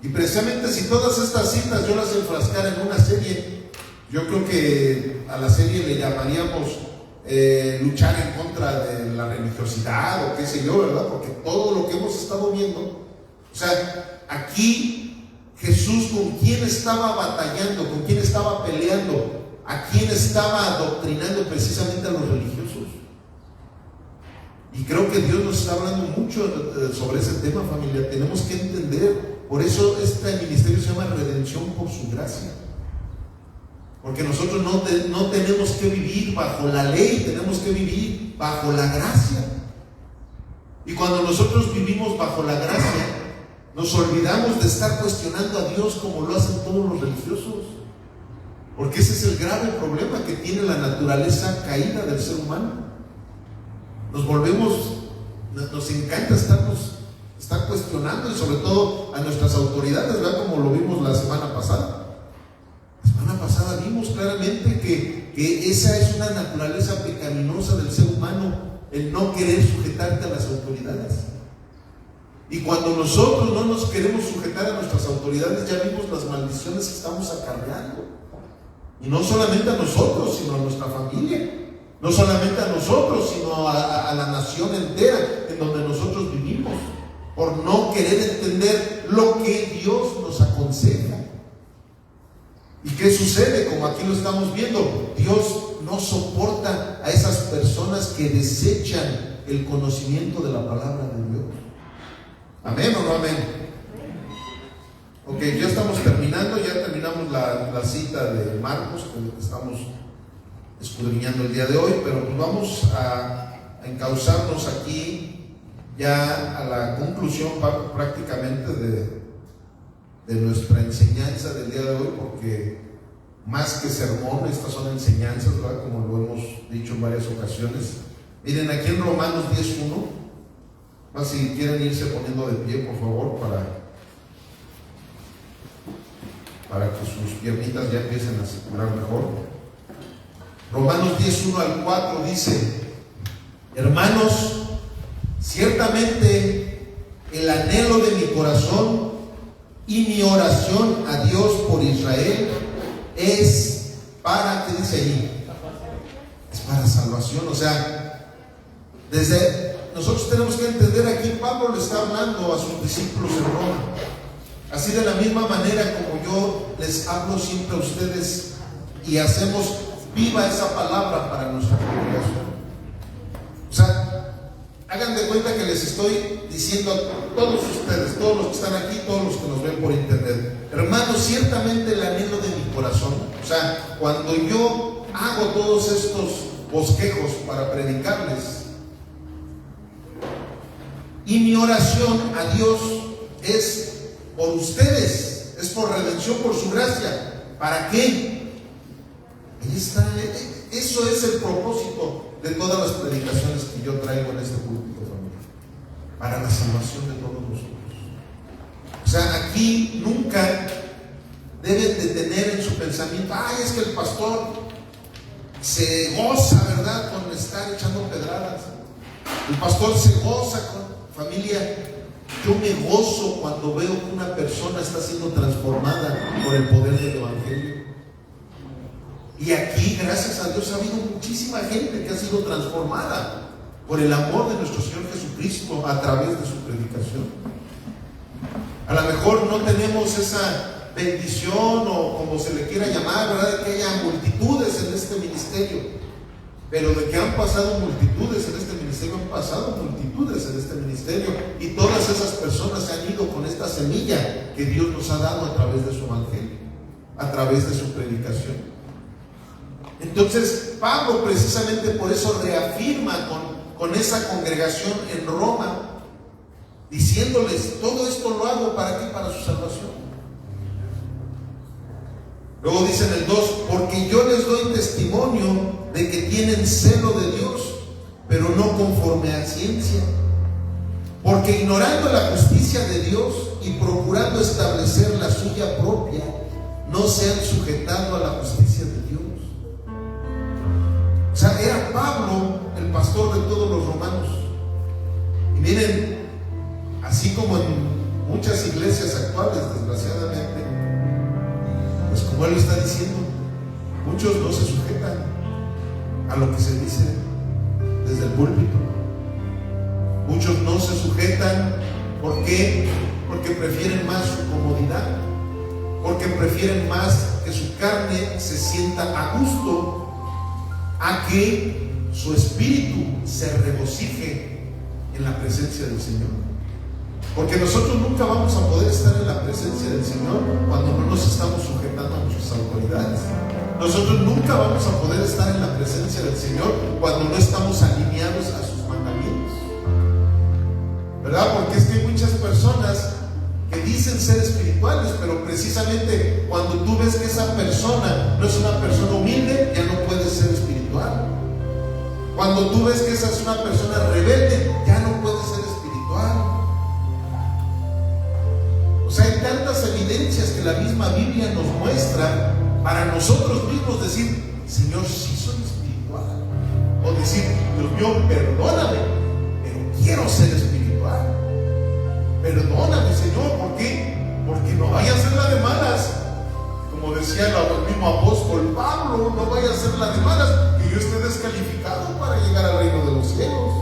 Y precisamente si todas estas citas yo las enfrascara en una serie, yo creo que a la serie le llamaríamos luchar en contra de la religiosidad o qué sé yo, ¿verdad? Porque todo lo que hemos estado viendo, o sea, aquí Jesús, ¿con quién estaba batallando? ¿Con quién estaba peleando? ¿A quién estaba adoctrinando? Precisamente a los religiosos. Y creo que Dios nos está hablando mucho sobre ese tema, familia. Tenemos que entender. Por eso este ministerio se llama Redención por su gracia. Porque nosotros no tenemos que vivir bajo la ley, tenemos que vivir bajo la gracia. Y cuando nosotros vivimos bajo la gracia, nos olvidamos de estar cuestionando a Dios como lo hacen todos los religiosos. Porque ese es el grave problema que tiene la naturaleza caída del ser humano. Nos encanta estar cuestionando, y sobre todo a nuestras autoridades, ¿verdad? Como lo vimos la semana pasada. La semana pasada vimos claramente que esa es una naturaleza pecaminosa del ser humano, el no querer sujetarte a las autoridades. Y cuando nosotros no nos queremos sujetar a nuestras autoridades, ya vimos las maldiciones que estamos acarreando. Y no solamente a nosotros, sino a nuestra familia. No solamente a nosotros, sino a la nación entera en donde nosotros vivimos. Por no querer entender lo que Dios nos aconseja. ¿Y qué sucede? Como aquí lo estamos viendo, Dios no soporta a esas personas que desechan el conocimiento de la palabra de Dios. ¿Amén o no amén? Ok, ya estamos terminando, ya terminamos la cita de Marcos, que estamos escudriñando el día de hoy, pero pues vamos a encauzarnos aquí ya a la conclusión prácticamente de nuestra enseñanza del día de hoy, porque más que sermón, estas son enseñanzas, ¿verdad? Como lo hemos dicho en varias ocasiones. Miren, aquí en Romanos 10:1, si quieren irse poniendo de pie, por favor, para que sus piernitas ya empiecen a circular mejor. Romanos 10:1-4 dice: hermanos, ciertamente el anhelo de mi corazón y mi oración a Dios por Israel es para, ¿qué dice ahí? Es para salvación. O sea, nosotros tenemos que entender, aquí Pablo le está hablando a sus discípulos en Roma. Así de la misma manera como yo les hablo siempre a ustedes y hacemos viva esa palabra para nuestra congregación. O sea, hagan de cuenta que les estoy diciendo a todos ustedes, todos los que están aquí, todos los que nos ven por internet: hermanos, ciertamente el anhelo de mi corazón. O sea, cuando yo hago todos estos bosquejos para predicarles, y mi oración a Dios es por ustedes, es por redención, por su gracia. ¿Para qué? Ahí está, eso es el propósito de todas las predicaciones que yo traigo en este púlpito, familia, para la salvación de todos nosotros. O sea, aquí nunca deben de tener en su pensamiento, ay, es que el pastor se goza, ¿verdad?, con estar echando pedradas. El pastor se goza con familia. Yo me gozo cuando veo que una persona está siendo transformada por el poder del Evangelio. Y aquí, gracias a Dios, ha habido muchísima gente que ha sido transformada por el amor de nuestro Señor Jesucristo a través de su predicación. A lo mejor no tenemos esa bendición, o como se le quiera llamar, ¿verdad?, de que haya multitudes en este ministerio. Pero de que han pasado multitudes en este ministerio, han pasado multitudes en este ministerio, y todas esas personas se han ido con esta semilla que Dios nos ha dado a través de su evangelio, a través de su predicación. Entonces Pablo precisamente por eso reafirma con esa congregación en Roma, diciéndoles, todo esto lo hago para qué, para su salvación. Luego dice en el 2, porque yo les doy testimonio de que tienen celo de Dios, pero no conforme a ciencia. Porque ignorando la justicia de Dios y procurando establecer la suya propia, no se han sujetado a la justicia de Dios. O sea, era Pablo el pastor de todos los romanos. Y miren, así como en muchas iglesias actuales, desgraciadamente, pues como él lo está diciendo, muchos no se sujetan a lo que se dice desde el púlpito. Muchos no se sujetan. ¿Por qué? Porque prefieren más su comodidad, porque prefieren más que su carne se sienta a gusto, a que su espíritu se regocije en la presencia del Señor. Porque nosotros nunca vamos a poder estar en la presencia del Señor cuando no nos estamos sujetando a nuestras autoridades. Nosotros nunca vamos a poder estar en la presencia del Señor cuando no estamos alineados a sus mandamientos, ¿verdad? Porque es que hay muchas personas que dicen ser espirituales, pero precisamente cuando tú ves que esa persona no es una persona humilde, ya no puede ser espiritual. Cuando tú ves que esa es una persona rebelde, ya no puede ser espiritual. O sea, hay tantas evidencias que la misma Biblia nos muestra para nosotros mismos decir, Señor, sí soy espiritual. O decir, Dios mío, perdóname, pero quiero ser espiritual. Perdóname, Señor, ¿por qué? Porque no vaya a ser la de malas. Como decía el mismo apóstol Pablo, no vaya a ser la de malas, que yo esté descalificado para llegar al reino de los cielos.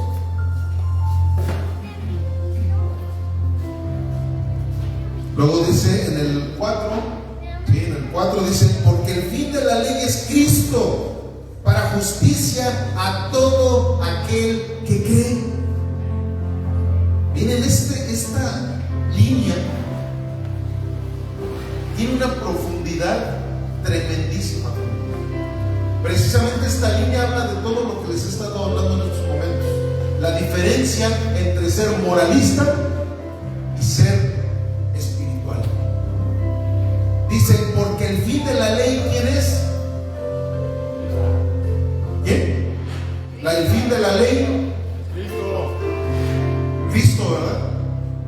Luego dice en el 4 dice, porque el fin de la ley es Cristo, para justicia a todo aquel que cree. Miren, esta línea tiene una profundidad tremendísima. Precisamente esta línea habla de todo lo que les he estado hablando en estos momentos. La diferencia entre ser moralista y ser espiritual. Dice, porque el fin de la ley, ¿quién es? ¿Quién? El fin de la ley, Cristo, ¿verdad?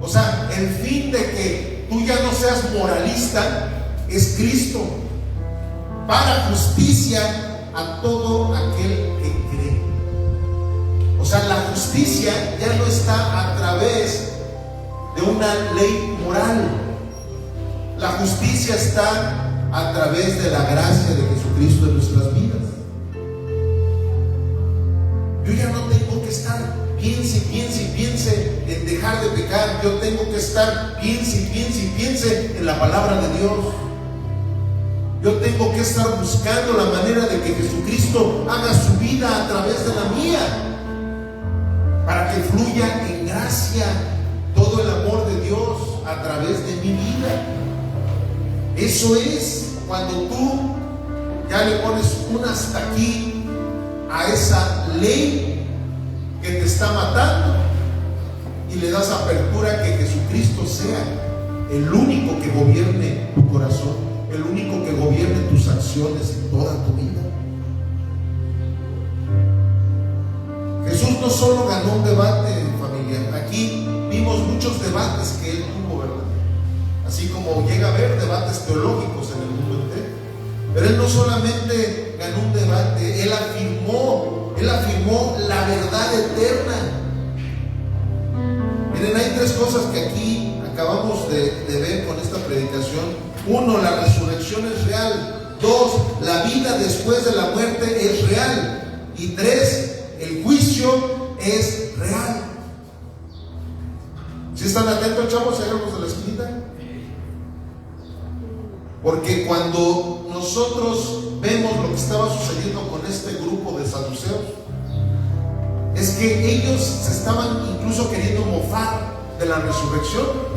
O sea, el fin de que tú ya no seas moralista es Cristo, para justicia a todo aquel que cree. O sea, la justicia ya no está a través de una ley moral. La justicia está a través de la gracia de Jesucristo en nuestras vidas. Yo ya no tengo que estar piense en dejar de pecar. Yo tengo que estar piense en la palabra de Dios. Yo tengo que estar buscando la manera de que Jesucristo haga su vida a través de la mía, para que fluya en gracia todo el amor de Dios a través de mi vida. Eso es cuando tú ya le pones un hasta aquí a esa ley que te está matando y le das apertura a que Jesucristo sea el único que gobierne tu corazón, el único que gobierne tus acciones en toda tu vida. no solo ganó un debate, familia. Aquí vimos muchos debates que él tuvo, ¿verdad? Así como llega a haber debates teológicos en el mundo entero. Pero él no solamente ganó un debate, él afirmó la verdad eterna. Miren, hay tres cosas que aquí acabamos de ver con esta predicación. Uno, la resurrección es real. Dos, la vida después de la muerte es real. Y tres, el juicio es real. ¿Sí están atentos, chavos? Háganos de la esquinita. Porque cuando nosotros vemos lo que estaba sucediendo con este grupo de saduceos, es que ellos se estaban incluso queriendo mofar de la resurrección.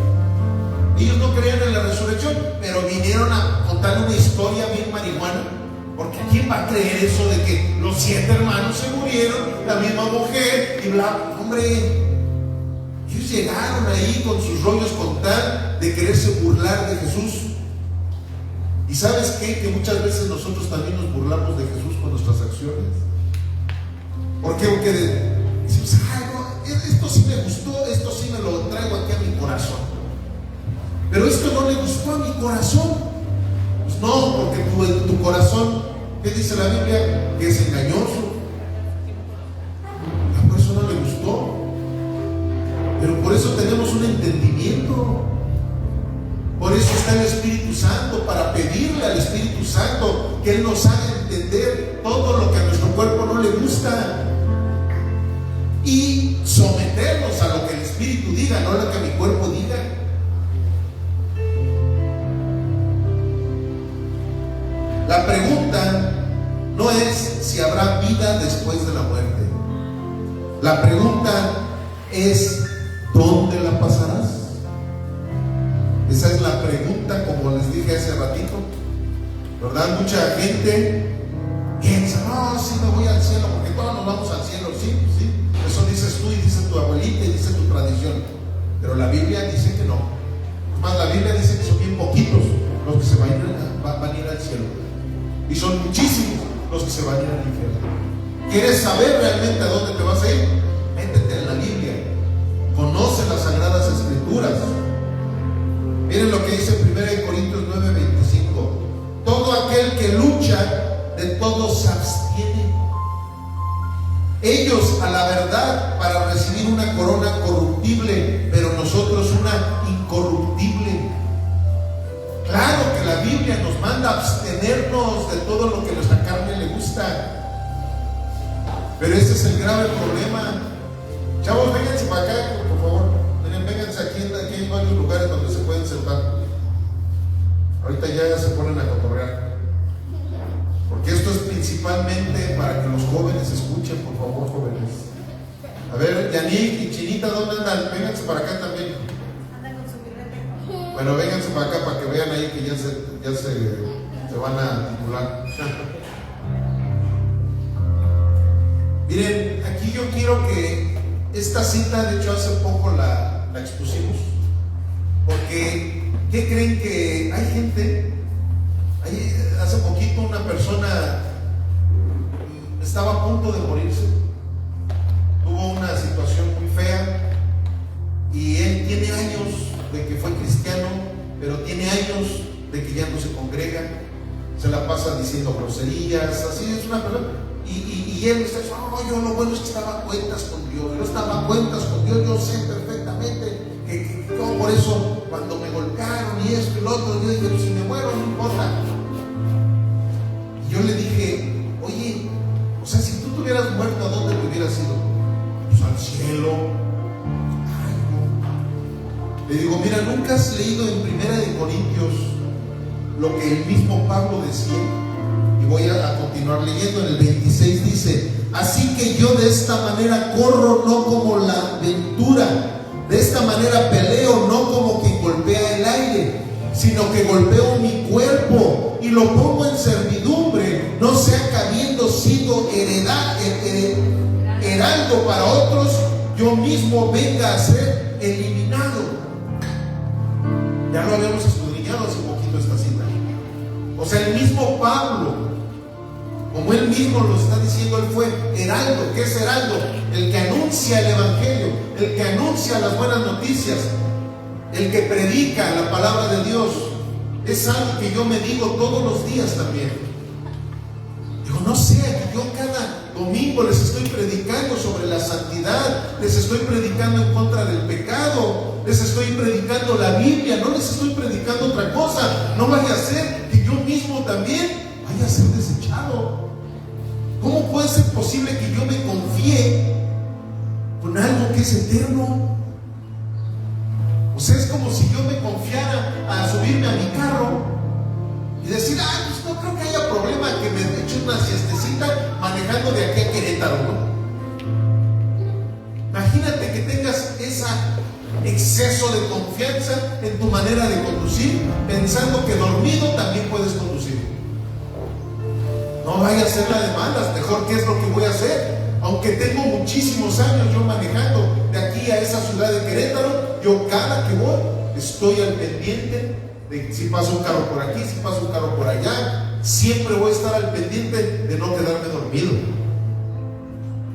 Ellos no creían en la resurrección, pero vinieron a contar una historia bien marihuana. Porque ¿quién va a creer eso de que los 7 hermanos se murieron, la misma mujer y bla? Hombre, ellos llegaron ahí con sus rollos con tal de quererse burlar de Jesús. ¿Y sabes qué? Que muchas veces nosotros también nos burlamos de Jesús con nuestras acciones. ¿Por qué? Porque decimos, ay, no, esto sí me gustó, esto sí me lo traigo aquí a mi corazón. Pero esto no le gustó a mi corazón. Pues no, porque tu corazón, ¿qué dice la Biblia? Que es engañoso. Por eso no le gustó. Pero por eso tenemos un entendimiento. Por eso está el Espíritu Santo, para pedirle al Espíritu Santo que Él nos haga entender todo lo que a nuestro cuerpo no le gusta y someternos a lo que el Espíritu diga, no a lo que mi cuerpo diga. La pregunta no es si habrá vida después de la muerte. La pregunta es ¿dónde la pasarás? Esa es la pregunta, como les dije hace ratito, ¿verdad? Mucha gente piensa, no, sí me voy al cielo, porque todos nos vamos al cielo. Sí, sí, eso dices tú y dice tu abuelita y dice tu tradición, pero la Biblia dice que no. Más, la Biblia dice que son bien poquitos los que se van a ir al cielo, y son muchísimos los que se van a ir al infierno. ¿Quieres saber realmente a dónde te vas a ir? Métete en la Biblia, conoce las Sagradas Escrituras. Miren lo que dice 1 Corintios 9:25. Todo aquel que lucha, de todo se abstiene. Ellos a la verdad para recibir una corona corruptible, pero nosotros una incorruptible. Claro que la Biblia nos manda a abstenernos de todo lo que a nuestra carne le gusta, pero ese es el grave problema. Chavos, vénganse para acá, por favor. Vénganse aquí hay varios lugares donde se pueden sentar. Ahorita ya se ponen a cotorrear, porque esto es principalmente para que los jóvenes escuchen. Por favor, jóvenes. A ver, Yanik y Chinita, ¿dónde andan? Vénganse para acá también. Bueno, vénganse para acá para que vean ahí que ya se van a titular. Miren, aquí yo quiero que esta cita, de hecho hace poco la expusimos, porque ¿qué creen? Que hay gente, hace poquito una persona estaba a punto de morirse, tuvo una situación muy fea, y él tiene años de que fue cristiano, pero tiene años de que ya no se congrega, se la pasa diciendo groserías, así es una persona. Y él está diciendo, oh, yo lo bueno es que estaba a cuentas con Dios, yo estaba a cuentas con Dios, yo sé perfectamente que por eso cuando me golpearon y esto y lo otro, yo dije, pues si me muero no importa. Y yo le dije, oye, o sea, si tú te hubieras muerto, ¿a dónde te hubieras ido? Pues al cielo. Ay, no. Le digo, mira, ¿nunca has leído en 1 Corintios lo que el mismo Pablo decía? Y voy a continuar leyendo. En el 26 dice: así que yo de esta manera corro, no como la ventura, de esta manera peleo, no como quien golpea el aire, sino que golpeo mi cuerpo y lo pongo en servidumbre, no sea que habiendo sido heraldo para otros, yo mismo venga a ser eliminado. Ya lo habíamos escudriñado hace poquito esta cita. O sea, el mismo Pablo, Como él mismo lo está diciendo, él fue heraldo. ¿Qué es heraldo? El que anuncia el evangelio, el que anuncia las buenas noticias, el que predica la palabra de Dios. Es algo que yo me digo todos los días también. Digo, no sé, yo cada domingo les estoy predicando sobre la santidad, les estoy predicando en contra del pecado, les estoy predicando la Biblia, no les estoy predicando otra cosa. No vaya a ser que yo mismo también vaya a ser desechado. ¿Cómo puede ser posible que yo me confíe con algo que es eterno? O sea, es como si yo me confiara a subirme a mi carro y decir, pues no creo que haya problema que me eche una siestecita manejando de aquí a Querétaro, ¿no? Imagínate que tengas ese exceso de confianza en tu manera de conducir, pensando que dormido también puedes conducir. No vaya a ser la de malas. Mejor, ¿qué es lo que voy a hacer? Aunque tengo muchísimos años yo manejando de aquí a esa ciudad de Querétaro, yo cada que voy estoy al pendiente de si pasa un carro por aquí, si pasa un carro por allá. Siempre voy a estar al pendiente de no quedarme dormido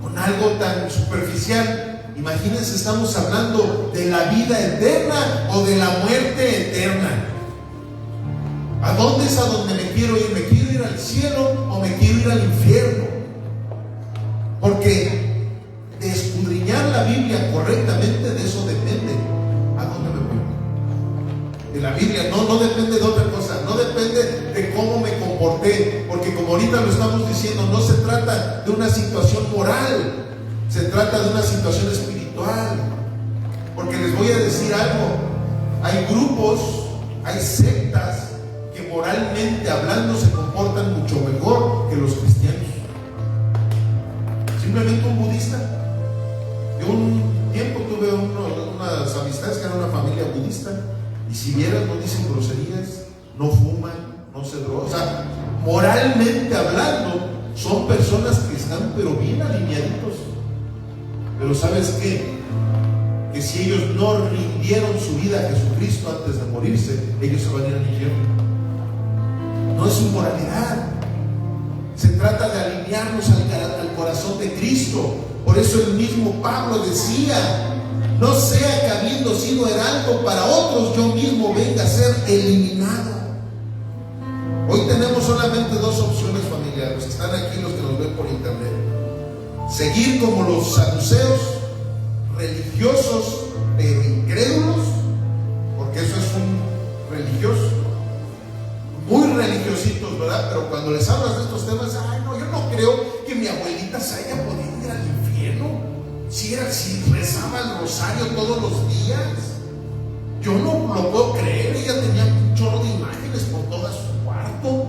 con algo tan superficial. Imagínense, estamos hablando de la vida eterna o de la muerte eterna. ¿A dónde es a donde me quiero ir? ¿Me quiero ir al cielo o me quiero ir al infierno? Porque de escudriñar la Biblia correctamente, de eso depende a dónde me voy. De la Biblia, no depende de otra cosa, no depende de cómo me comporté, porque como ahorita lo estamos diciendo, no se trata de una situación moral, se trata de una situación espiritual. Porque les voy a decir algo, hay grupos, hay sectas que moralmente hablando se comportan mucho mejor que los cristianos. Simplemente un budista. Yo un tiempo tuve unas amistades que eran una familia budista, y si vieran, no dicen groserías, no fuman, no se drogan. O sea, moralmente hablando, son personas que están pero bien alineaditos. Pero ¿sabes qué? Que si ellos no rindieron su vida a Jesucristo antes de morirse, ellos se van a ir al infierno. No es su moralidad. Se trata de alinearnos al corazón de Cristo. Por eso el mismo Pablo decía: no sea que habiendo sido heraldo para otros, yo mismo venga a ser eliminado. Hoy tenemos solamente dos opciones, familiares, los que están aquí, los que nos ven por internet: seguir como los saduceos, religiosos pero incrédulos, porque eso es un religioso, muy religiositos, ¿verdad? Pero cuando les hablas de estos temas, no, yo no creo que mi abuelita se haya podido ir al infierno si rezaba el rosario todos los días. Yo no lo puedo creer, ella tenía un chorro de imágenes por todo su cuarto.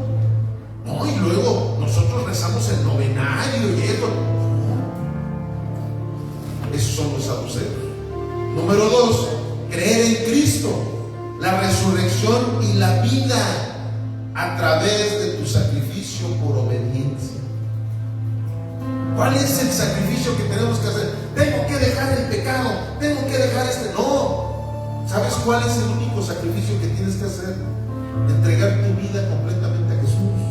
No, y luego nosotros rezamos el novenario y eso. Esos son los saduceos. Número 2, creer en Cristo, la resurrección y la vida a través de tu sacrificio por obediencia. ¿Cuál es el sacrificio que tenemos que hacer? Tengo que dejar el pecado, tengo que dejar No. ¿Sabes cuál es el único sacrificio que tienes que hacer? Entregar tu vida completamente a Jesús.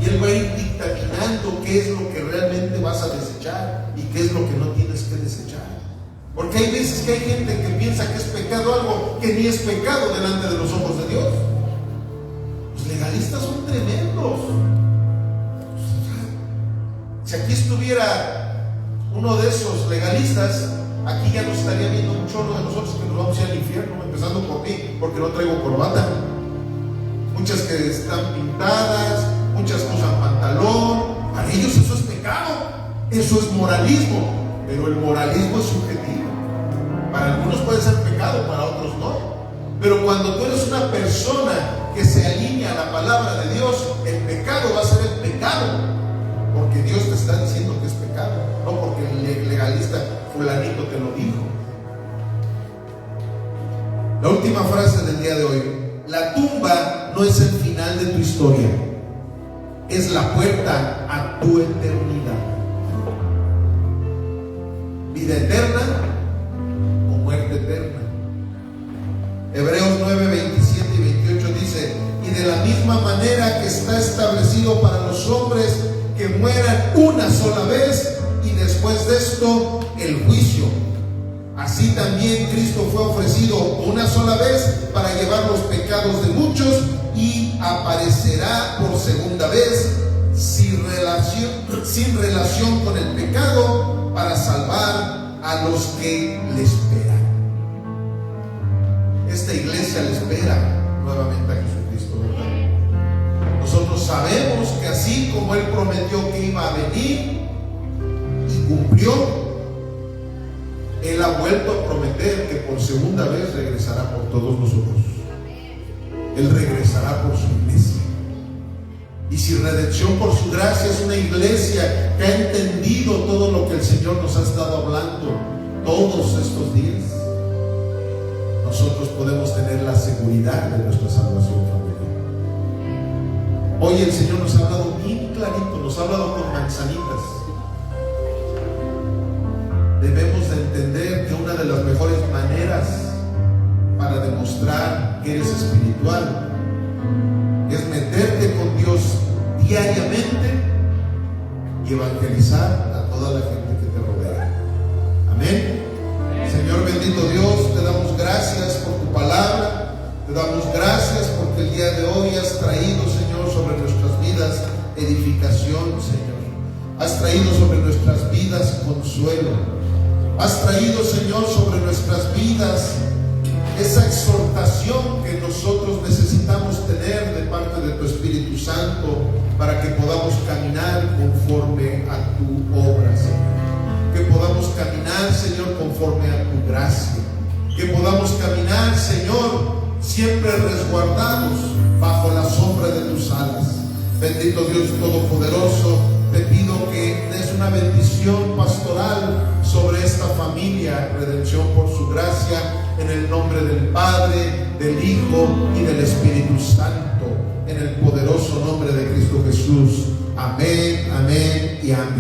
Y Él va a ir dictaminando qué es lo que realmente vas a desechar y qué es lo que no tienes que desechar. Porque hay veces que hay gente que piensa que es pecado algo que ni es pecado delante de los ojos de Dios. Los legalistas son tremendos. Si aquí estuviera uno de esos legalistas, aquí ya nos estaría viendo un chorro de nosotros que nos vamos a ir al infierno, empezando por mí, porque no traigo corbata. Muchas que están pintadas, muchas que usan pantalón. Para ellos eso es pecado, eso es moralismo, pero el moralismo es subjetivo. Para algunos puede ser pecado, para otros no. Pero cuando tú eres una persona que se alinea a la palabra de Dios, el pecado va a ser el pecado, porque Dios te está diciendo que es pecado, no porque el legalista fulanito te lo dijo. La última frase del día de hoy: la tumba no es el final de tu historia, es la puerta a tu eternidad. Vida eterna o muerte eterna. Hebreos 9, 27 y 28 dice: y de de la misma manera que está establecido para los hombres que mueran una sola vez y después de esto el juicio. Así también Cristo fue ofrecido una sola vez para llevar los pecados de muchos y aparecerá por segunda vez sin relación con el pecado para salvar a los que le esperan. Esta iglesia le espera nuevamente a Jesucristo, ¿verdad? Nosotros sabemos que así como Él prometió que iba a venir y cumplió, Él ha vuelto a prometer que por segunda vez regresará por todos nosotros. Él regresará por su iglesia. Y si Redención por su gracia es una iglesia que ha entendido todo lo que el Señor nos ha estado hablando todos estos días, nosotros podemos tener la seguridad de nuestra salvación familiar. Hoy el Señor nos ha hablado bien clarito, nos ha hablado con manzanitas. Debemos de entender que una de las mejores maneras para demostrar que eres espiritual es meterte con Dios diariamente y evangelizar a toda la gente que te rodea. Amén. Señor bendito Dios, te damos gracias por tu palabra, te damos gracias porque el día de hoy has traído, Señor, sobre nuestras vidas edificación, Señor. Has traído sobre nuestras vidas consuelo. Has traído, Señor, sobre nuestras vidas esa exhortación que nosotros necesitamos tener de parte de tu Espíritu Santo para que podamos caminar conforme a tu obra, Señor. Que podamos caminar, Señor, conforme a tu gracia. Que podamos caminar, Señor, siempre resguardados bajo la sombra de tus alas. Bendito Dios Todopoderoso, te pido que des una bendición pastoral sobre esta familia Redención por su gracia, en el nombre del Padre, del Hijo y del Espíritu Santo, en el poderoso nombre de Cristo Jesús. Amén, amén y amén.